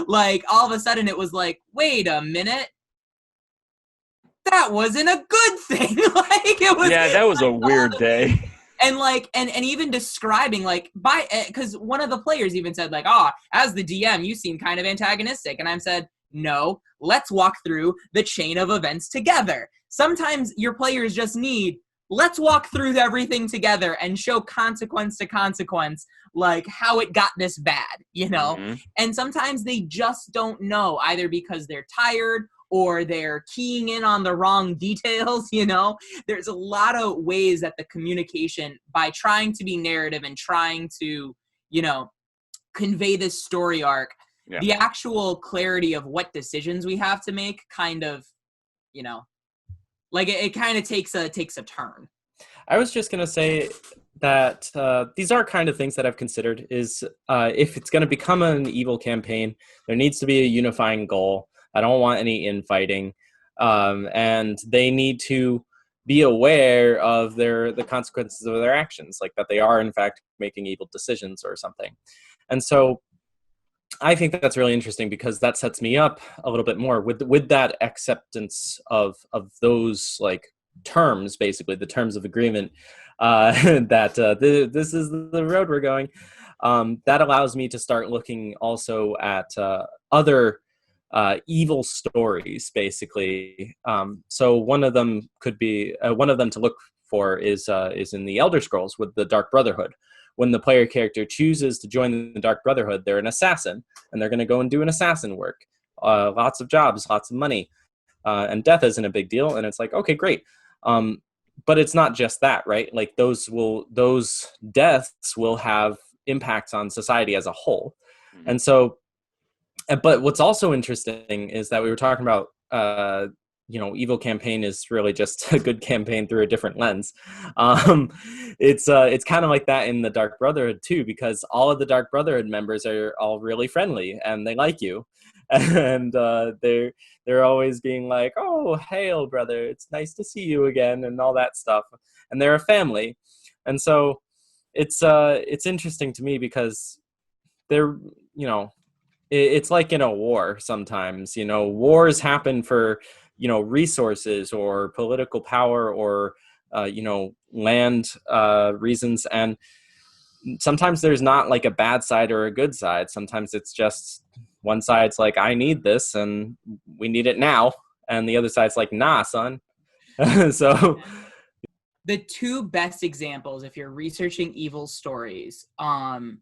Like, all of a sudden it was like, wait a minute, that wasn't a good thing. Like, it was. Yeah, that was a weird day. And like, and even describing like because one of the players even said like, as the DM, you seem kind of antagonistic. And I said, no, let's walk through the chain of events together. Sometimes your players just need, let's walk through everything together and show consequence to consequence, like how it got this bad, Mm-hmm. And sometimes they just don't know, either because they're tired or they're keying in on the wrong details, There's a lot of ways that the communication, by trying to be narrative and trying to, convey this story arc, the actual clarity of what decisions we have to make kind of, like it kind of takes a turn. I was just going to say that these are kind of things that I've considered is if it's going to become an evil campaign, there needs to be a unifying goal. I don't want any infighting. And they need to be aware of the consequences of their actions, like that they are, in fact, making evil decisions or something. And so I think that's really interesting, because that sets me up a little bit more with that acceptance of those like terms, basically the terms of agreement, that this is the road we're going. That allows me to start looking also at other evil stories, basically. So one of them could be to look for is in the Elder Scrolls with the Dark Brotherhood. When the player character chooses to join the Dark Brotherhood, they're an assassin, and they're going to go and do an assassin work. Lots of jobs, lots of money, and death isn't a big deal. And it's like, okay, great. But it's not just that, right? Like those deaths will have impacts on society as a whole. And so, but what's also interesting is that we were talking about, evil campaign is really just a good campaign through a different lens. It's kind of like that in the Dark Brotherhood too, because all of the Dark Brotherhood members are all really friendly and they like you, and they're always being like, "Oh, hail, brother! It's nice to see you again," and all that stuff. And they're a family, and so it's interesting to me because they're it's like in a war sometimes. Wars happen for resources or political power or land reasons, and sometimes there's not like a bad side or a good side. Sometimes it's just one side's like, I need this and we need it now, and the other side's like, nah, son. So the two best examples, if you're researching evil stories, and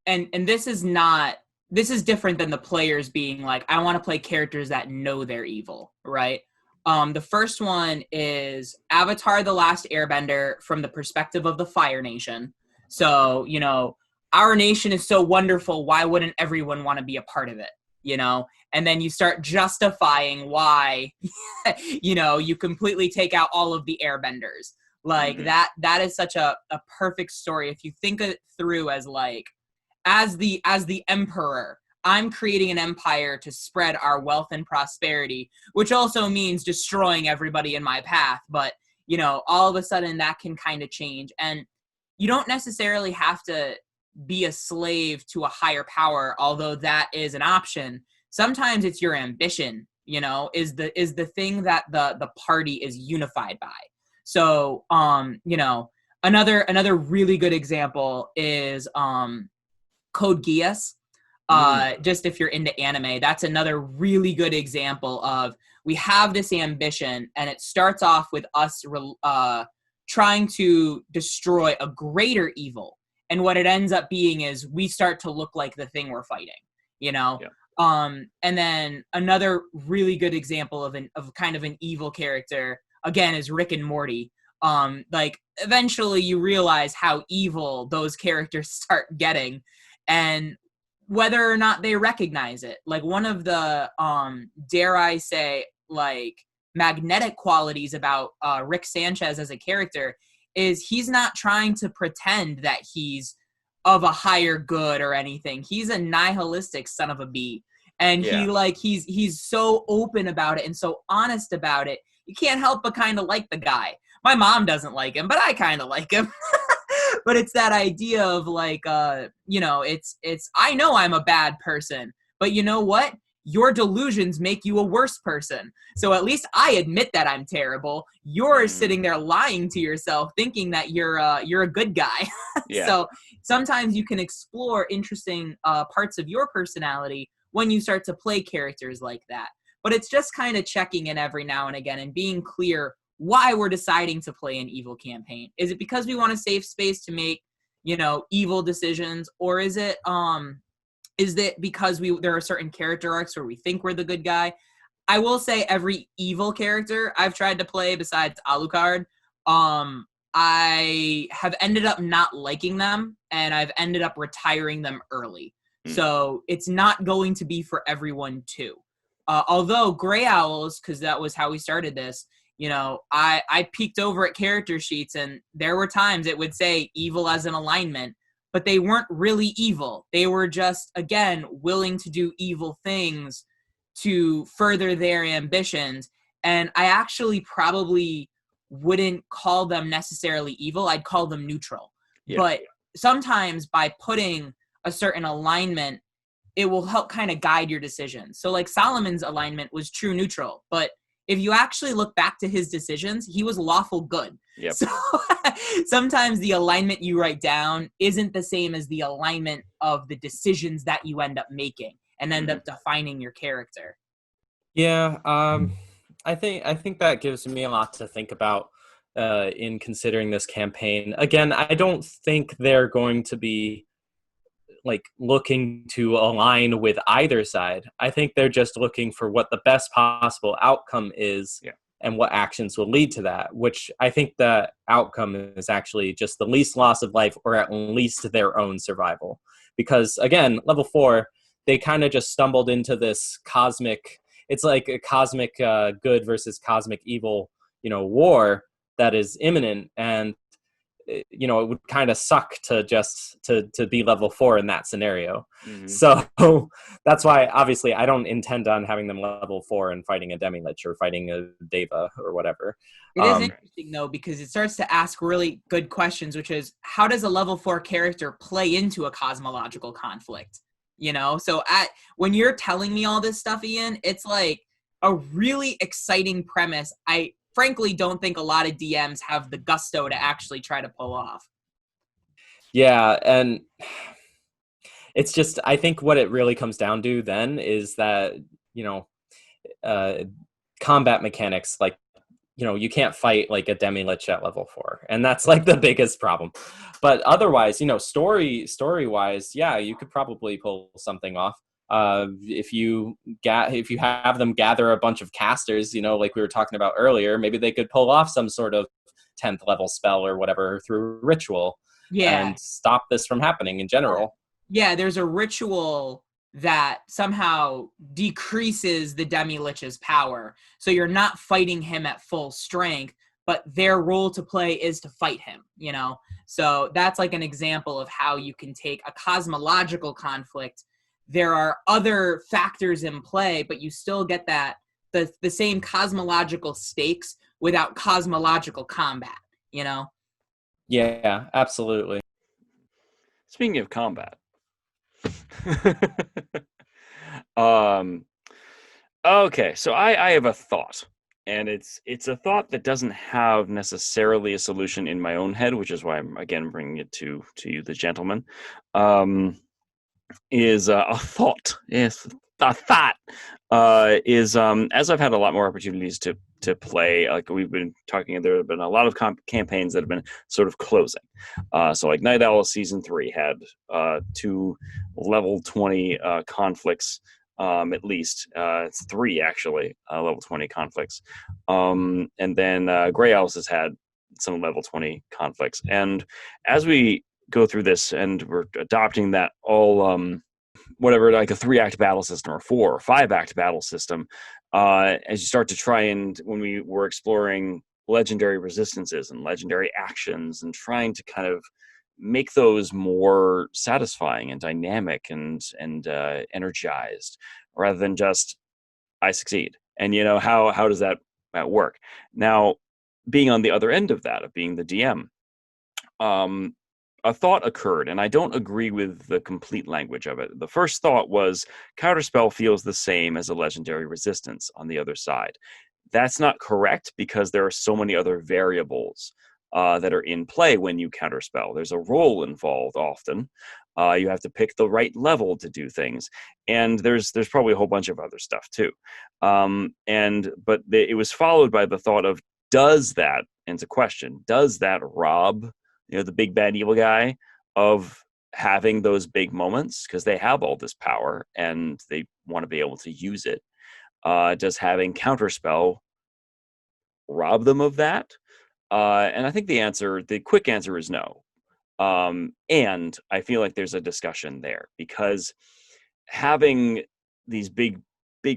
this is different than the players being like, I want to play characters that know they're evil, right? The first one is Avatar: The Last Airbender from the perspective of the Fire Nation. So, our nation is so wonderful, why wouldn't everyone want to be a part of it? And then you start justifying why, you completely take out all of the airbenders. Like that is such a perfect story. If you think it through as like, as the emperor, I'm creating an empire to spread our wealth and prosperity, which also means destroying everybody in my path. But, all of a sudden that can kind of change. And you don't necessarily have to be a slave to a higher power, although that is an option. Sometimes it's your ambition, is the thing that the party is unified by. So, another really good example is Code Geass. Just if you're into anime, that's another really good example of, we have this ambition and it starts off with us trying to destroy a greater evil. And what it ends up being is we start to look like the thing we're fighting, Yeah. And then another really good example of kind of an evil character, again, is Rick and Morty. Like eventually you realize how evil those characters start getting, and whether or not they recognize it. Like one of the, dare I say, like magnetic qualities about Rick Sanchez as a character is he's not trying to pretend that he's of a higher good or anything. He's a nihilistic son of a bee. And he's so open about it and so honest about it. You can't help but kind of like the guy. My mom doesn't like him, but I kind of like him. But it's that idea of like, it's, I know I'm a bad person, but you know what? Your delusions make you a worse person. So at least I admit that I'm terrible. You're sitting there lying to yourself, thinking that you're a good guy. Yeah. So sometimes you can explore interesting parts of your personality when you start to play characters like that. But it's just kind of checking in every now and again and being clear why we're deciding to play an evil campaign. Is it because we want a safe space to make, evil decisions, or is it because there are certain character arcs where we think we're the good guy? I will say every evil character I've tried to play besides Alucard, I have ended up not liking them, and I've ended up retiring them early. So it's not going to be for everyone too. Although Gray Owls, because that was how we started this, I peeked over at character sheets, and there were times it would say evil as an alignment, but they weren't really evil. They were just, again, willing to do evil things to further their ambitions. And I actually probably wouldn't call them necessarily evil. I'd call them neutral. Yeah. But sometimes by putting a certain alignment, it will help kind of guide your decisions. So like Solomon's alignment was true neutral, but if you actually look back to his decisions, he was lawful good. Yep. So sometimes the alignment you write down isn't the same as the alignment of the decisions that you end up making and end up defining your character. Yeah, I think that gives me a lot to think about in considering this campaign. Again, I don't think they're going to be like looking to align with either side. I think they're just looking for what the best possible outcome is, and what actions will lead to that, which I think the outcome is actually just the least loss of life, or at least their own survival. Because again, level 4, they kind of just stumbled into this cosmic, it's like a cosmic good versus cosmic evil, war that is imminent. And it would kind of suck to just to be level 4 in that scenario. Mhm. So that's why obviously I don't intend on having them level 4 and fighting a Demi-Lich or fighting a Deva or whatever. It is interesting though, because it starts to ask really good questions, which is, how does a level 4 character play into a cosmological conflict? So when you're telling me all this stuff, Ian, it's like a really exciting premise. I frankly don't think a lot of DMs have the gusto to actually try to pull off. Yeah, and it's just, I think what it really comes down to then is that, combat mechanics, like, you can't fight like a Demi-Lich at level 4, and that's like the biggest problem. But otherwise, story-wise, yeah, you could probably pull something off. If you have them gather a bunch of casters, like we were talking about earlier, maybe they could pull off some sort of 10th level spell or whatever through ritual, and stop this from happening in general. Yeah, there's a ritual that somehow decreases the Demi-Lich's power. So you're not fighting him at full strength, but their role to play is to fight him, So that's like an example of how you can take a cosmological conflict. There are other factors in play, but you still get the same cosmological stakes without cosmological combat, Yeah, absolutely. Speaking of combat, okay, so I have a thought, and it's a thought that doesn't have necessarily a solution in my own head, which is why I'm again bringing it to you, the gentleman. Is a thought. Yes, a thought is as I've had a lot more opportunities to play, like we've been talking, there have been a lot of campaigns that have been sort of closing. So like Night Owl Season 3 had 2 level 20 conflicts, at least. It's 3 actually, level 20 conflicts. And then Grey Owls has had some level 20 conflicts. And as we go through this and we're adopting that all whatever, like a 3-act battle system or 4 or 5-act battle system, as you start to try, and when we were exploring legendary resistances and legendary actions and trying to kind of make those more satisfying and dynamic and energized, rather than just I succeed. And how does that work? Now, being on the other end of that, of being the DM, a thought occurred, and I don't agree with the complete language of it. The first thought was, Counterspell feels the same as a legendary resistance on the other side. That's not correct, because there are so many other variables that are in play when you Counterspell. There's a role involved often. You have to pick the right level to do things, and there's probably a whole bunch of other stuff too. But it was followed by the thought of, does that, and it's a question, does that rob the big bad evil guy of having those big moments, because they have all this power and they want to be able to use it? Does having Counterspell rob them of that? And I think the quick answer is no. And I feel like there's a discussion there, because having these big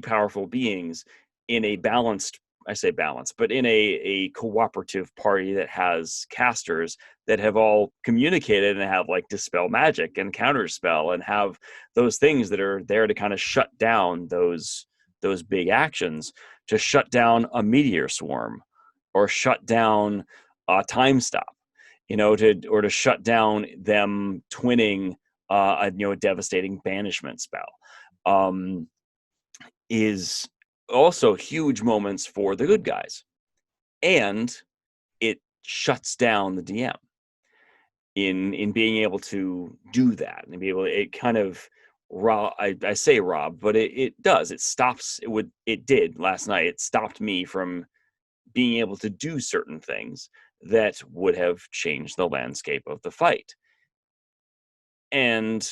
powerful beings in a balanced, I say balanced, but in a cooperative party that has casters that have all communicated and have like Dispel Magic and Counterspell and have those things that are there to kind of shut down those big actions, to shut down a meteor swarm or shut down a time stop, to shut down them twinning a devastating banishment spell, is also huge moments for the good guys, and it shuts down the DM in being able to do that and be able. It kind of I say rob, but it does. It stops. It did last night. It stopped me from being able to do certain things that would have changed the landscape of the fight. And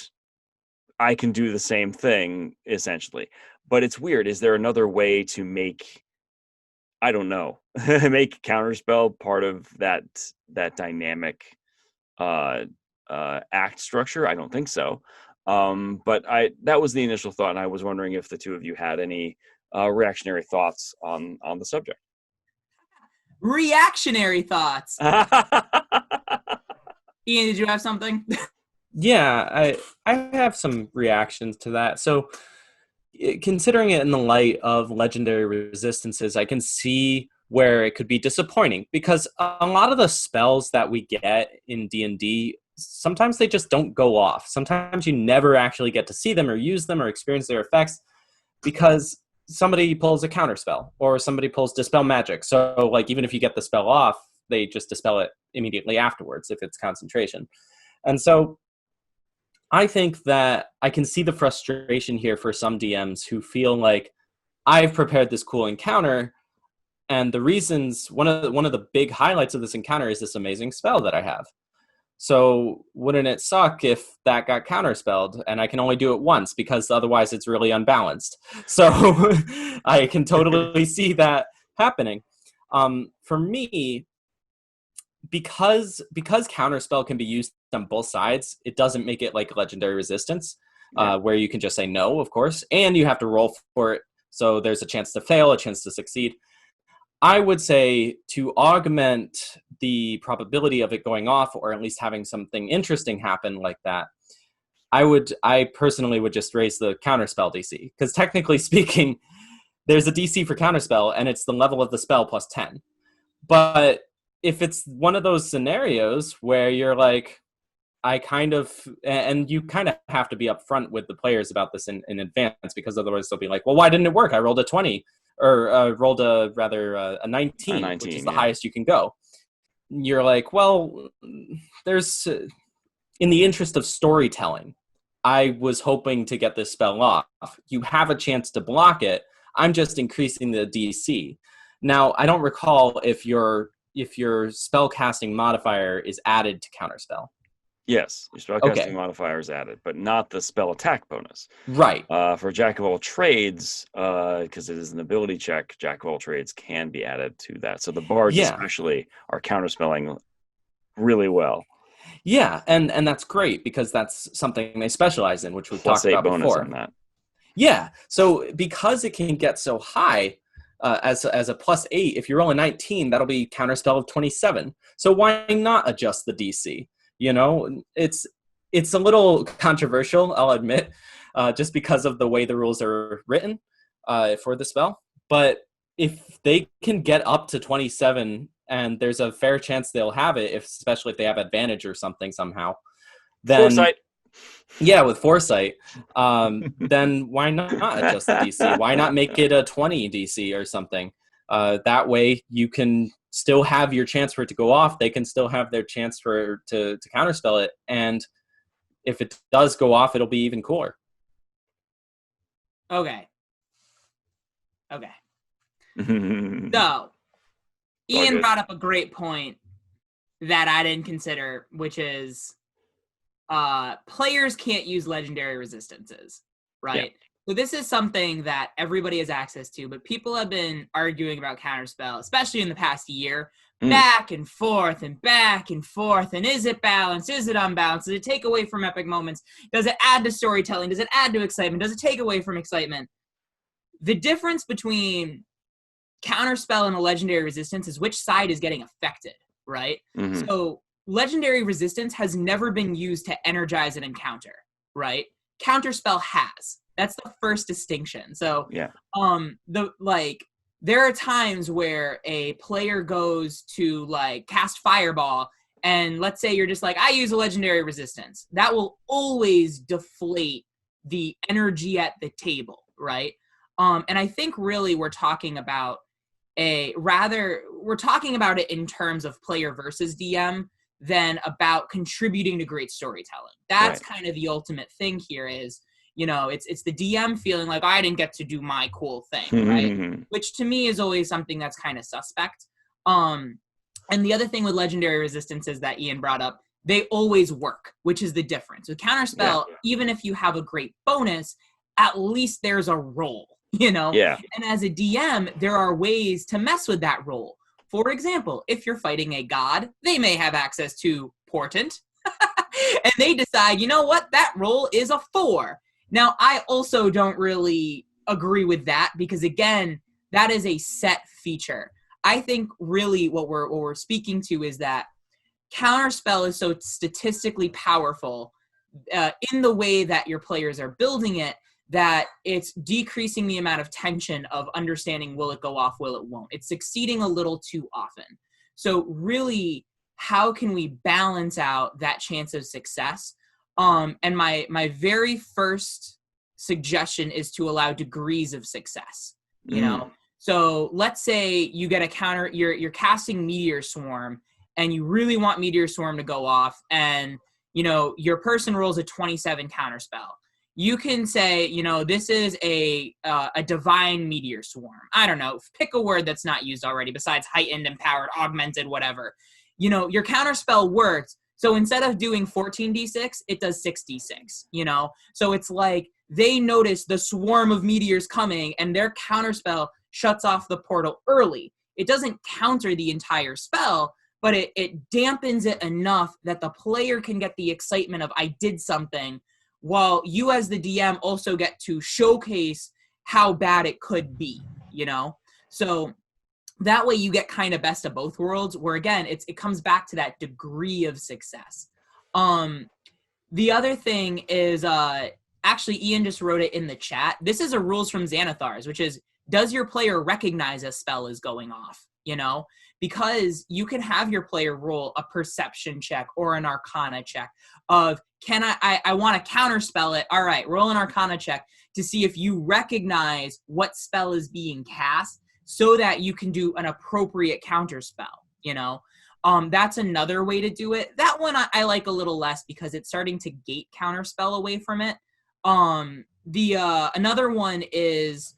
I can do the same thing, essentially. But it's weird. Is there another way to make, I don't know, make Counterspell part of that dynamic act structure? I don't think so. But that was the initial thought, and I was wondering if the two of you had any reactionary thoughts on the subject. Reactionary thoughts. Ian, did you have something? Yeah, I have some reactions to that. So, considering it in the light of legendary resistances, I can see where it could be disappointing, because a lot of the spells that we get in D&D, sometimes they just don't go off. Sometimes you never actually get to see them or use them or experience their effects because somebody pulls a counterspell or somebody pulls Dispel Magic. So, like, even if you get the spell off, they just dispel it immediately afterwards if it's concentration. And so I think that I can see the frustration here for some DMs who feel like, I've prepared this cool encounter, and the reasons, one of the big highlights of this encounter is this amazing spell that I have. So wouldn't it suck if that got counterspelled and I can only do it once, because otherwise it's really unbalanced? So I can totally see that happening. For me, because counterspell can be used on both sides, it doesn't make it like legendary resistance, where you can just say no, of course, and you have to roll for it. So there's a chance to fail, a chance to succeed. I would say to augment the probability of it going off, or at least having something interesting happen like that, I personally would just raise the counterspell DC, because technically speaking, there's a DC for counterspell, and it's the level of the spell plus 10. But if it's one of those scenarios where you're like, and you kind of have to be upfront with the players about this in advance, because otherwise they'll be like, well, why didn't it work? I rolled a 20, or rolled a 19, which is the highest you can go. You're like, well, there's, in the interest of storytelling, I was hoping to get this spell off. You have a chance to block it. I'm just increasing the DC. Now, I don't recall if your spell casting modifier is added to counterspell. Yes, your spellcasting modifier is added, but not the spell attack bonus. Right. For Jack of all trades, because it is an ability check, Jack of all trades can be added to that. So the bards especially are counterspelling really well. Yeah, and that's great, because that's something they specialize in, which we've talked about before. Bonus on that. Yeah, so because it can get so high, as a plus 8, if you roll a 19, that'll be counterspell of 27. So why not adjust the DC? You know, it's a little controversial, I'll admit, just because of the way the rules are written for the spell. But if they can get up to 27, and there's a fair chance they'll have it, especially if they have advantage or something somehow, then Foresight. Yeah, with foresight, then why not adjust the DC? Why not make it a 20 DC or something? That way you can still have your chance for it to go off. They can still have their chance to counterspell it. And if it does go off, it'll be even cooler. Okay. So, Ian brought up a great point that I didn't consider, which is players can't use legendary resistances, right? Yeah. So this is something that everybody has access to, but people have been arguing about counterspell, especially in the past year, back and forth, and is it balanced? Is it unbalanced? Does it take away from epic moments? Does it add to storytelling? Does it add to excitement? Does it take away from excitement? The difference between counterspell and a legendary resistance is which side is getting affected, right? Mm-hmm. So legendary resistance has never been used to energize an encounter, right? Counterspell has. That's the first distinction. So, there are times where a player goes to cast Fireball, and let's say you're just like, I use a legendary resistance. That will always deflate the energy at the table, right? And I think really we're talking about it in terms of player versus DM than about contributing to great storytelling. That's kind of the ultimate thing here is, it's the DM feeling like I didn't get to do my cool thing, right? Which to me is always something that's kind of suspect. And the other thing with legendary resistances that Ian brought up, they always work, which is the difference. With Counterspell, even if you have a great bonus, at least there's a roll, you know? Yeah. And as a DM, there are ways to mess with that roll. For example, if you're fighting a god, they may have access to Portent, and they decide, you know what, that roll is a 4. Now, I also don't really agree with that because, again, that is a set feature. I think really what we're speaking to is that Counterspell is so statistically powerful in the way that your players are building it that it's decreasing the amount of tension of understanding will it go off, will it won't. It's succeeding a little too often. So really, how can we balance out that chance of success? And my very first suggestion is to allow degrees of success, you know? So let's say you get a counter, you're casting Meteor Swarm, and you really want Meteor Swarm to go off, and, you know, your person rolls a 27 Counterspell. You can say, you know, this is a divine Meteor Swarm. I don't know. Pick a word that's not used already besides heightened, empowered, augmented, whatever. You know, your Counterspell works. So instead of doing 14d6, it does 6d6, you know? So it's like they notice the swarm of meteors coming and their Counterspell shuts off the portal early. It doesn't counter the entire spell, but it dampens it enough that the player can get the excitement of I did something, while you as the DM also get to showcase how bad it could be, you know? So that way you get kind of best of both worlds, where again, it comes back to that degree of success. The other thing is, actually Ian just wrote it in the chat. This is a rules from Xanathar's, which is, does your player recognize a spell is going off, you know? Because you can have your player roll a perception check or an arcana check of, I want to counterspell it. All right, roll an arcana check to see if you recognize what spell is being cast so that you can do an appropriate counterspell, you know? That's another way to do it. That one I like a little less because it's starting to gate counterspell away from it. Another one is,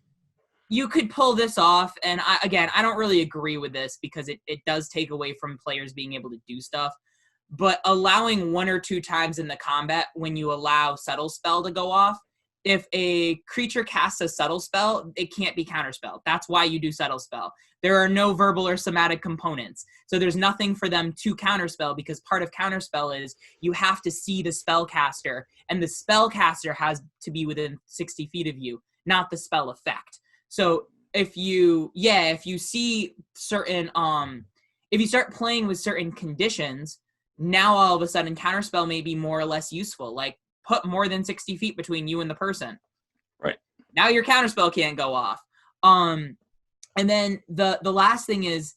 you could pull this off, and I don't really agree with this because it does take away from players being able to do stuff, but allowing 1 or 2 times in the combat when you allow Subtle Spell to go off, if a creature casts a Subtle Spell, it can't be counterspelled. That's why you do Subtle Spell. There are no verbal or somatic components, so there's nothing for them to counterspell because part of counterspell is you have to see the spellcaster, and the spellcaster has to be within 60 feet of you, not the spell effect. So if you see certain, if you start playing with certain conditions, now all of a sudden counterspell may be more or less useful. Like put more than 60 feet between you and the person. Right. Now your counterspell can't go off. And then the last thing is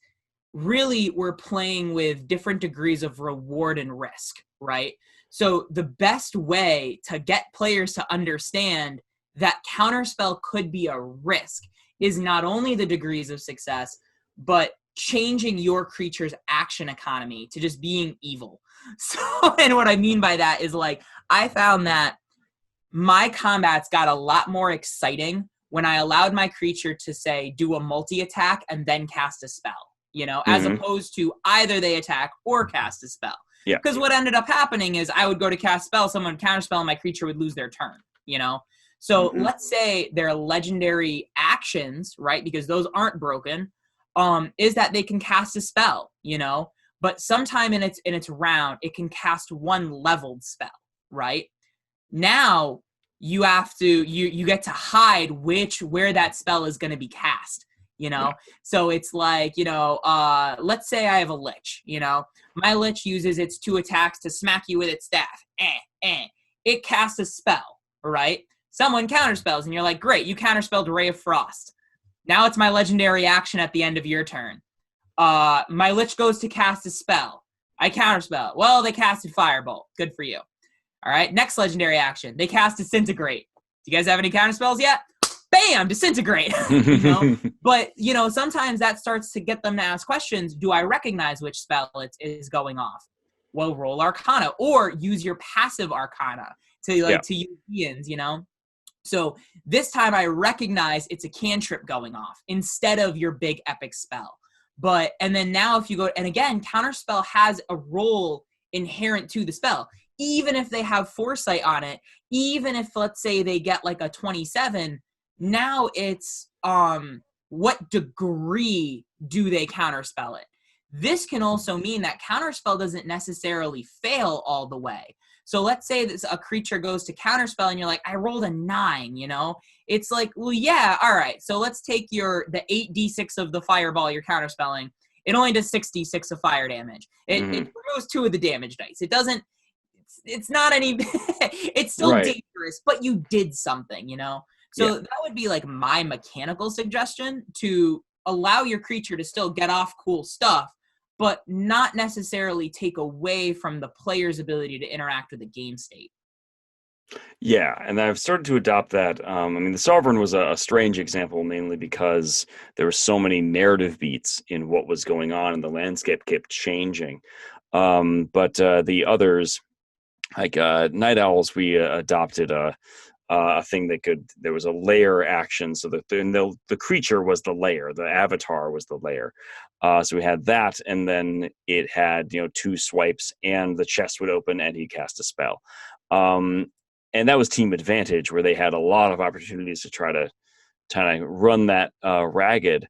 really we're playing with different degrees of reward and risk, right? So the best way to get players to understand that counterspell could be a risk is not only the degrees of success, but changing your creature's action economy to just being evil. So, and what I mean by that is like, I found that my combats got a lot more exciting when I allowed my creature to say, do a multi-attack and then cast a spell, you know, as opposed to either they attack or cast a spell. Yeah. Because what ended up happening is I would go to cast spell, someone would counterspell, and my creature would lose their turn, you know? So let's say their legendary actions, right, because those aren't broken, is that they can cast a spell, you know, but sometime in its round, it can cast 1 leveled spell, right? Now you have to, you get to hide where that spell is going to be cast, you know? Yeah. So it's like, you know, let's say I have a Lich, you know, my Lich uses its 2 attacks to smack you with its staff. It casts a spell, right? Someone counterspells, and you're like, great, you counterspelled Ray of Frost. Now it's my legendary action at the end of your turn. My Lich goes to cast a spell. I counterspell. Well, they casted Firebolt. Good for you. All right, next legendary action. They cast Disintegrate. Do you guys have any counterspells yet? Bam, Disintegrate. You know? But, you know, sometimes that starts to get them to ask questions. Do I recognize which spell it is going off? Well, roll Arcana, or use your passive Arcana to use Ian's, you know? So this time I recognize it's a cantrip going off instead of your big epic spell. And then now if you go, and again, Counterspell has a role inherent to the spell. Even if they have foresight on it, even if, let's say, they get like a 27, now it's what degree do they counterspell it? This can also mean that counterspell doesn't necessarily fail all the way. So let's say that a creature goes to counterspell and you're like, I rolled a 9, you know? It's like, well, yeah, all right. So let's take the 8d6 of the fireball you're counterspelling. It only does 6d6 of fire damage. It removes 2 of the damage dice. It doesn't, it's not any, it's still dangerous, but you did something, you know? So that would be like my mechanical suggestion, to allow your creature to still get off cool stuff, but not necessarily take away from the player's ability to interact with the game state. Yeah, and I've started to adopt that. I mean, the Sovereign was a strange example, mainly because there were so many narrative beats in what was going on, and the landscape kept changing. But the others, like Night Owls, we adopted a thing that there was a layer action, so the creature was the layer, the avatar was the layer. So we had that, and then it had 2 swipes, and the chest would open, and he'd cast a spell. And that was team advantage, where they had a lot of opportunities to try to run that ragged.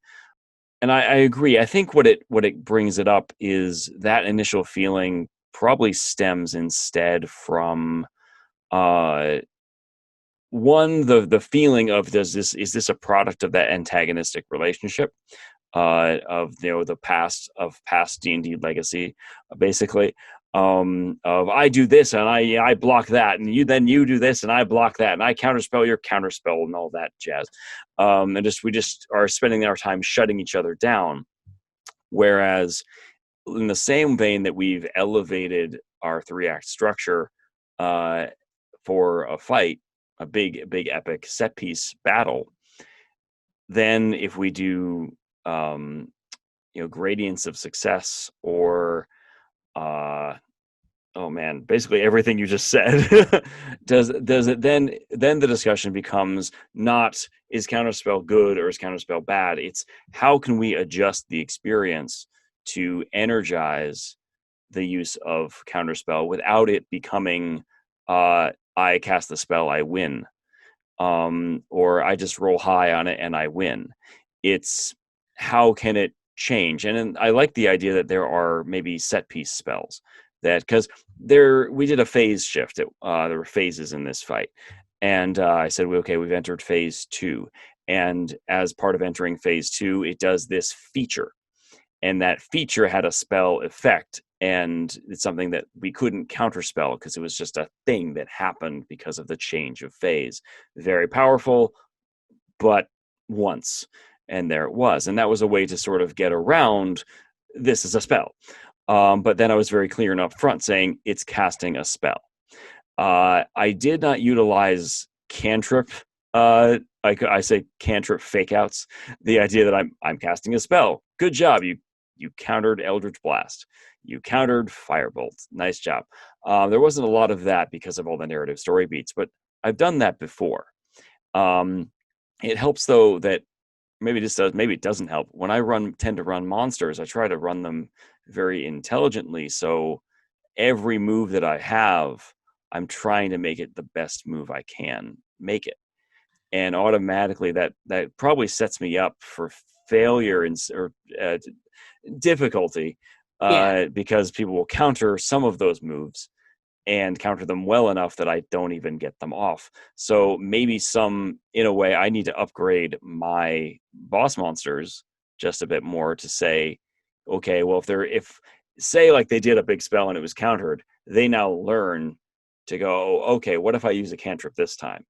And I agree. I think what it brings it up is that initial feeling probably stems instead from one, the feeling of, is this a product of that antagonistic relationship of the past D&D legacy, basically, of I do this and I block that, and you do this and I block that, and I counterspell your counterspell, and all that jazz, and we just are spending our time shutting each other down. Whereas in the same vein that we've elevated our 3-act structure for a fight, a big epic set piece battle, then if we do gradients of success, or basically everything you just said, does it then the discussion becomes not is counterspell good or is counterspell bad, it's how can we adjust the experience to energize the use of counterspell without it becoming I cast the spell, I win, or I just roll high on it and I win. It's how can it change? And I like the idea that there are maybe set piece spells, that because we did a phase shift. There were phases in this fight, and I said, we've entered phase 2, and as part of entering phase 2, it does this feature, and that feature had a spell effect, and it's something that we couldn't counterspell because it was just a thing that happened because of the change of phase. Very powerful, but once. And there it was. And that was a way to sort of get around, this is a spell. But then I was very clear and upfront saying it's casting a spell. I did not utilize cantrip. I say cantrip fakeouts. The idea that I'm casting a spell. Good job. You countered Eldritch Blast. You countered Firebolt. Nice job. There wasn't a lot of that because of all the narrative story beats, but I've done that before. It helps, though, that maybe it doesn't help. When I tend to run monsters, I try to run them very intelligently. So every move that I have, I'm trying to make it the best move I can make it. And automatically that probably sets me up for failure or difficulty, because people will counter some of those moves and counter them well enough that I don't even get them off. So maybe in a way, I need to upgrade my boss monsters just a bit more to say, okay, well, if say like they did a big spell and it was countered, they now learn to go, okay, what if I use a cantrip this time?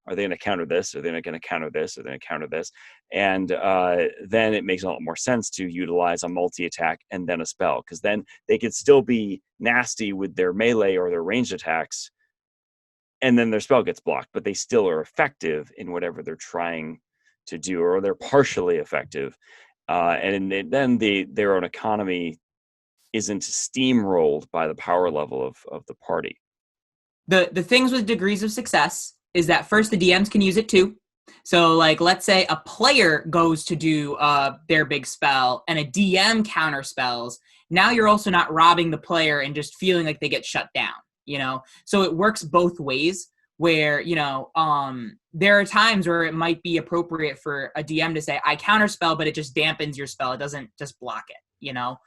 Are they going to counter this? Are they going to counter this? Are they going to counter this? And then it makes a lot more sense to utilize a multi-attack and then a spell, because then they could still be nasty with their melee or their ranged attacks, and then their spell gets blocked, but they still are effective in whatever they're trying to do, or they're partially effective. And then their own economy isn't steamrolled by the power level of the party. The things with degrees of success is that first, the DMs can use it too. So like, let's say a player goes to do their big spell and a DM counter spells. Now you're also not robbing the player and just feeling like they get shut down, you know? So it works both ways where, you know, there are times where it might be appropriate for a DM to say, I counter spell, but it just dampens your spell. It doesn't just block it, you know?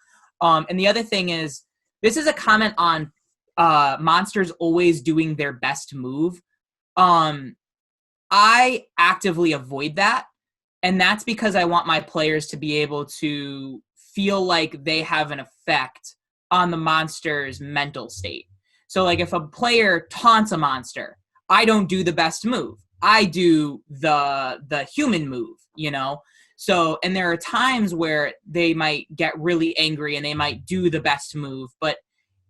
And the other thing is, this is a comment on monsters always doing their best move. I actively avoid that. And that's because I want my players to be able to feel like they have an effect on the monster's mental state. So like if a player taunts a monster, I don't do the best move. I do the human move, you know? So, and there are times where they might get really angry and they might do the best move, but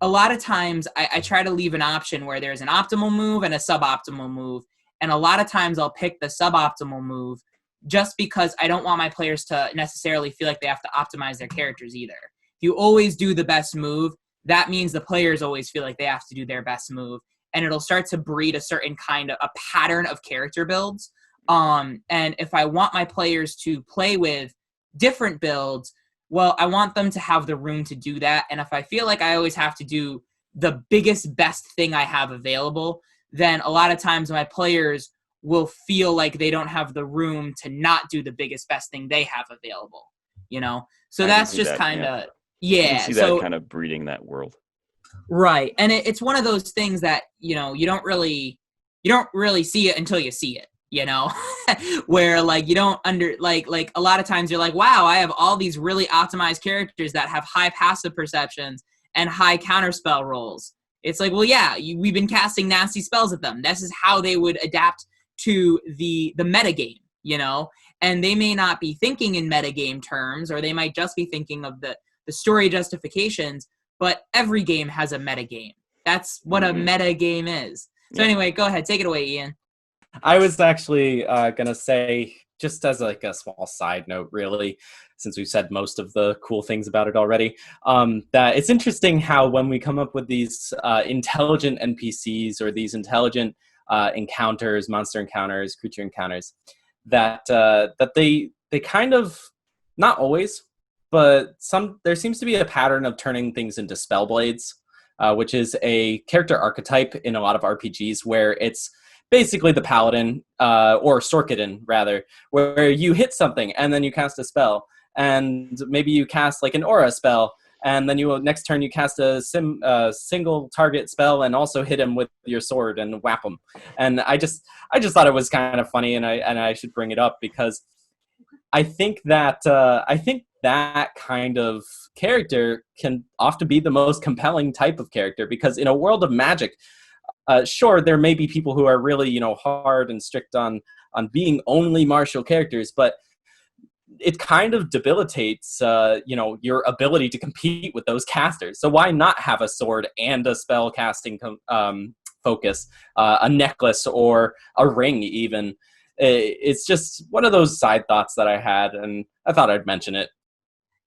a lot of times I try to leave an option where there's an optimal move and a suboptimal move. And a lot of times I'll pick the suboptimal move just because I don't want my players to necessarily feel like they have to optimize their characters either. If you always do the best move, that means the players always feel like they have to do their best move. And it'll start to breed a certain kind of a pattern of character builds. And if I want my players to play with different builds, well, I want them to have the room to do that. And if I feel like I always have to do the biggest, best thing I have available, then a lot of times my players will feel like they don't have the room to not do the biggest, best thing they have available, you know? So that's just kind of, You yeah. can see So that kind of breeding that world. right. And it's one of those things that, you know, you don't really see it until you see it, you know, where like, you don't like a lot of times you're like, wow, I have all these really optimized characters that have high passive perceptions and high counterspell rolls. It's like, well, yeah, we've been casting nasty spells at them. This is how they would adapt to the metagame, you know, and they may not be thinking in metagame terms, or they might just be thinking of the story justifications, but every game has a metagame. That's what a metagame is. So anyway, go ahead, take it away, Ian. I was actually going to say, just as like a small side note, really, since we've said most of the cool things about it already, that it's interesting how when we come up with these intelligent NPCs or these intelligent encounters, monster encounters, creature encounters, that they kind of, not always, but there seems to be a pattern of turning things into Spellblades, which is a character archetype in a lot of RPGs where it's basically the paladin, or Sorkadin rather, where you hit something and then you cast a spell, and maybe you cast like an aura spell, and then next turn you cast a single target spell and also hit him with your sword and whap him. And I just thought it was kind of funny, and I should bring it up because I think that kind of character can often be the most compelling type of character, because in a world of Magic, sure, there may be people who are really, you know, hard and strict on being only martial characters, but it kind of debilitates, you know, your ability to compete with those casters. So why not have a sword and a spell casting focus, a necklace or a ring even? It's just one of those side thoughts that I had, and I thought I'd mention it.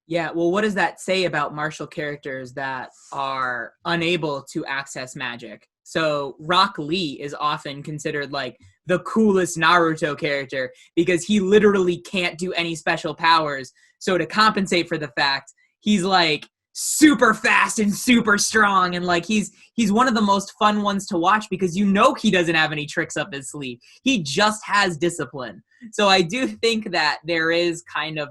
Yeah, well, what does that say about martial characters that are unable to access magic? So Rock Lee is often considered like the coolest Naruto character because he literally can't do any special powers. So to compensate for the fact, he's like super fast and super strong, and like he's one of the most fun ones to watch because you know he doesn't have any tricks up his sleeve. He just has discipline. So I do think that there is kind of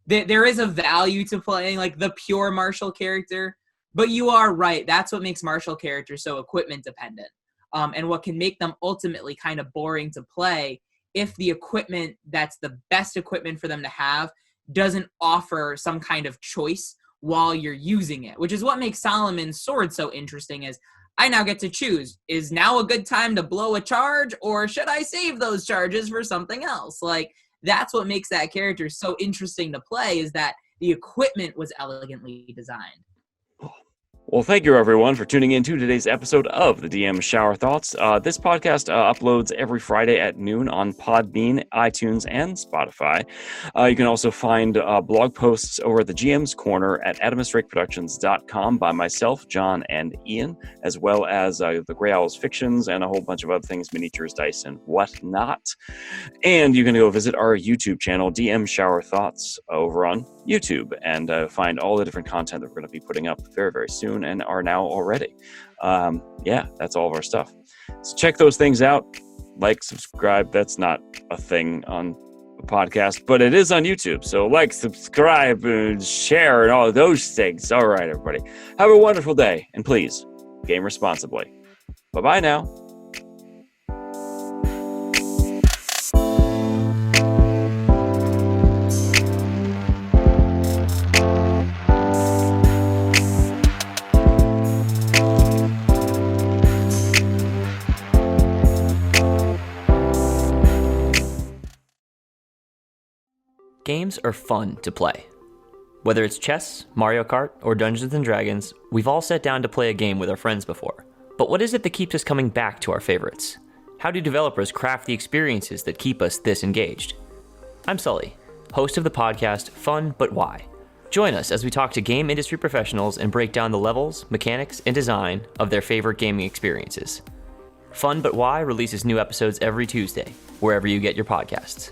there is a value to playing like the pure martial character. But you are right. That's what makes martial characters so equipment dependent, and what can make them ultimately kind of boring to play if the equipment that's the best equipment for them to have doesn't offer some kind of choice while you're using it, which is what makes Solomon's sword so interesting. Is I now get to choose, is now a good time to blow a charge, or should I save those charges for something else? Like, that's what makes that character so interesting to play, is that the equipment was elegantly designed. Well, thank you, everyone, for tuning in to today's episode of the DM Shower Thoughts. This podcast uploads every Friday at noon on Podbean, iTunes, and Spotify. You can also find blog posts over at the GM's Corner at AdamusDrakeProductions.com by myself, John, and Ian, as well as the Grey Owls Fictions and a whole bunch of other things, miniatures, dice, and whatnot. And you can go visit our YouTube channel, DM Shower Thoughts, over on YouTube, and find all the different content that we're going to be putting up very, very soon and are now already. That's all of our stuff. So check those things out. Like, subscribe. That's not a thing on a podcast, but it is on YouTube. So like, subscribe, and share, and all of those things. All right, everybody. Have a wonderful day, and please, game responsibly. Bye-bye now. Games are fun to play. Whether it's chess, Mario Kart, or Dungeons & Dragons, we've all sat down to play a game with our friends before. But what is it that keeps us coming back to our favorites? How do developers craft the experiences that keep us this engaged? I'm Sully, host of the podcast Fun But Why. Join us as we talk to game industry professionals and break down the levels, mechanics, and design of their favorite gaming experiences. Fun But Why releases new episodes every Tuesday, wherever you get your podcasts.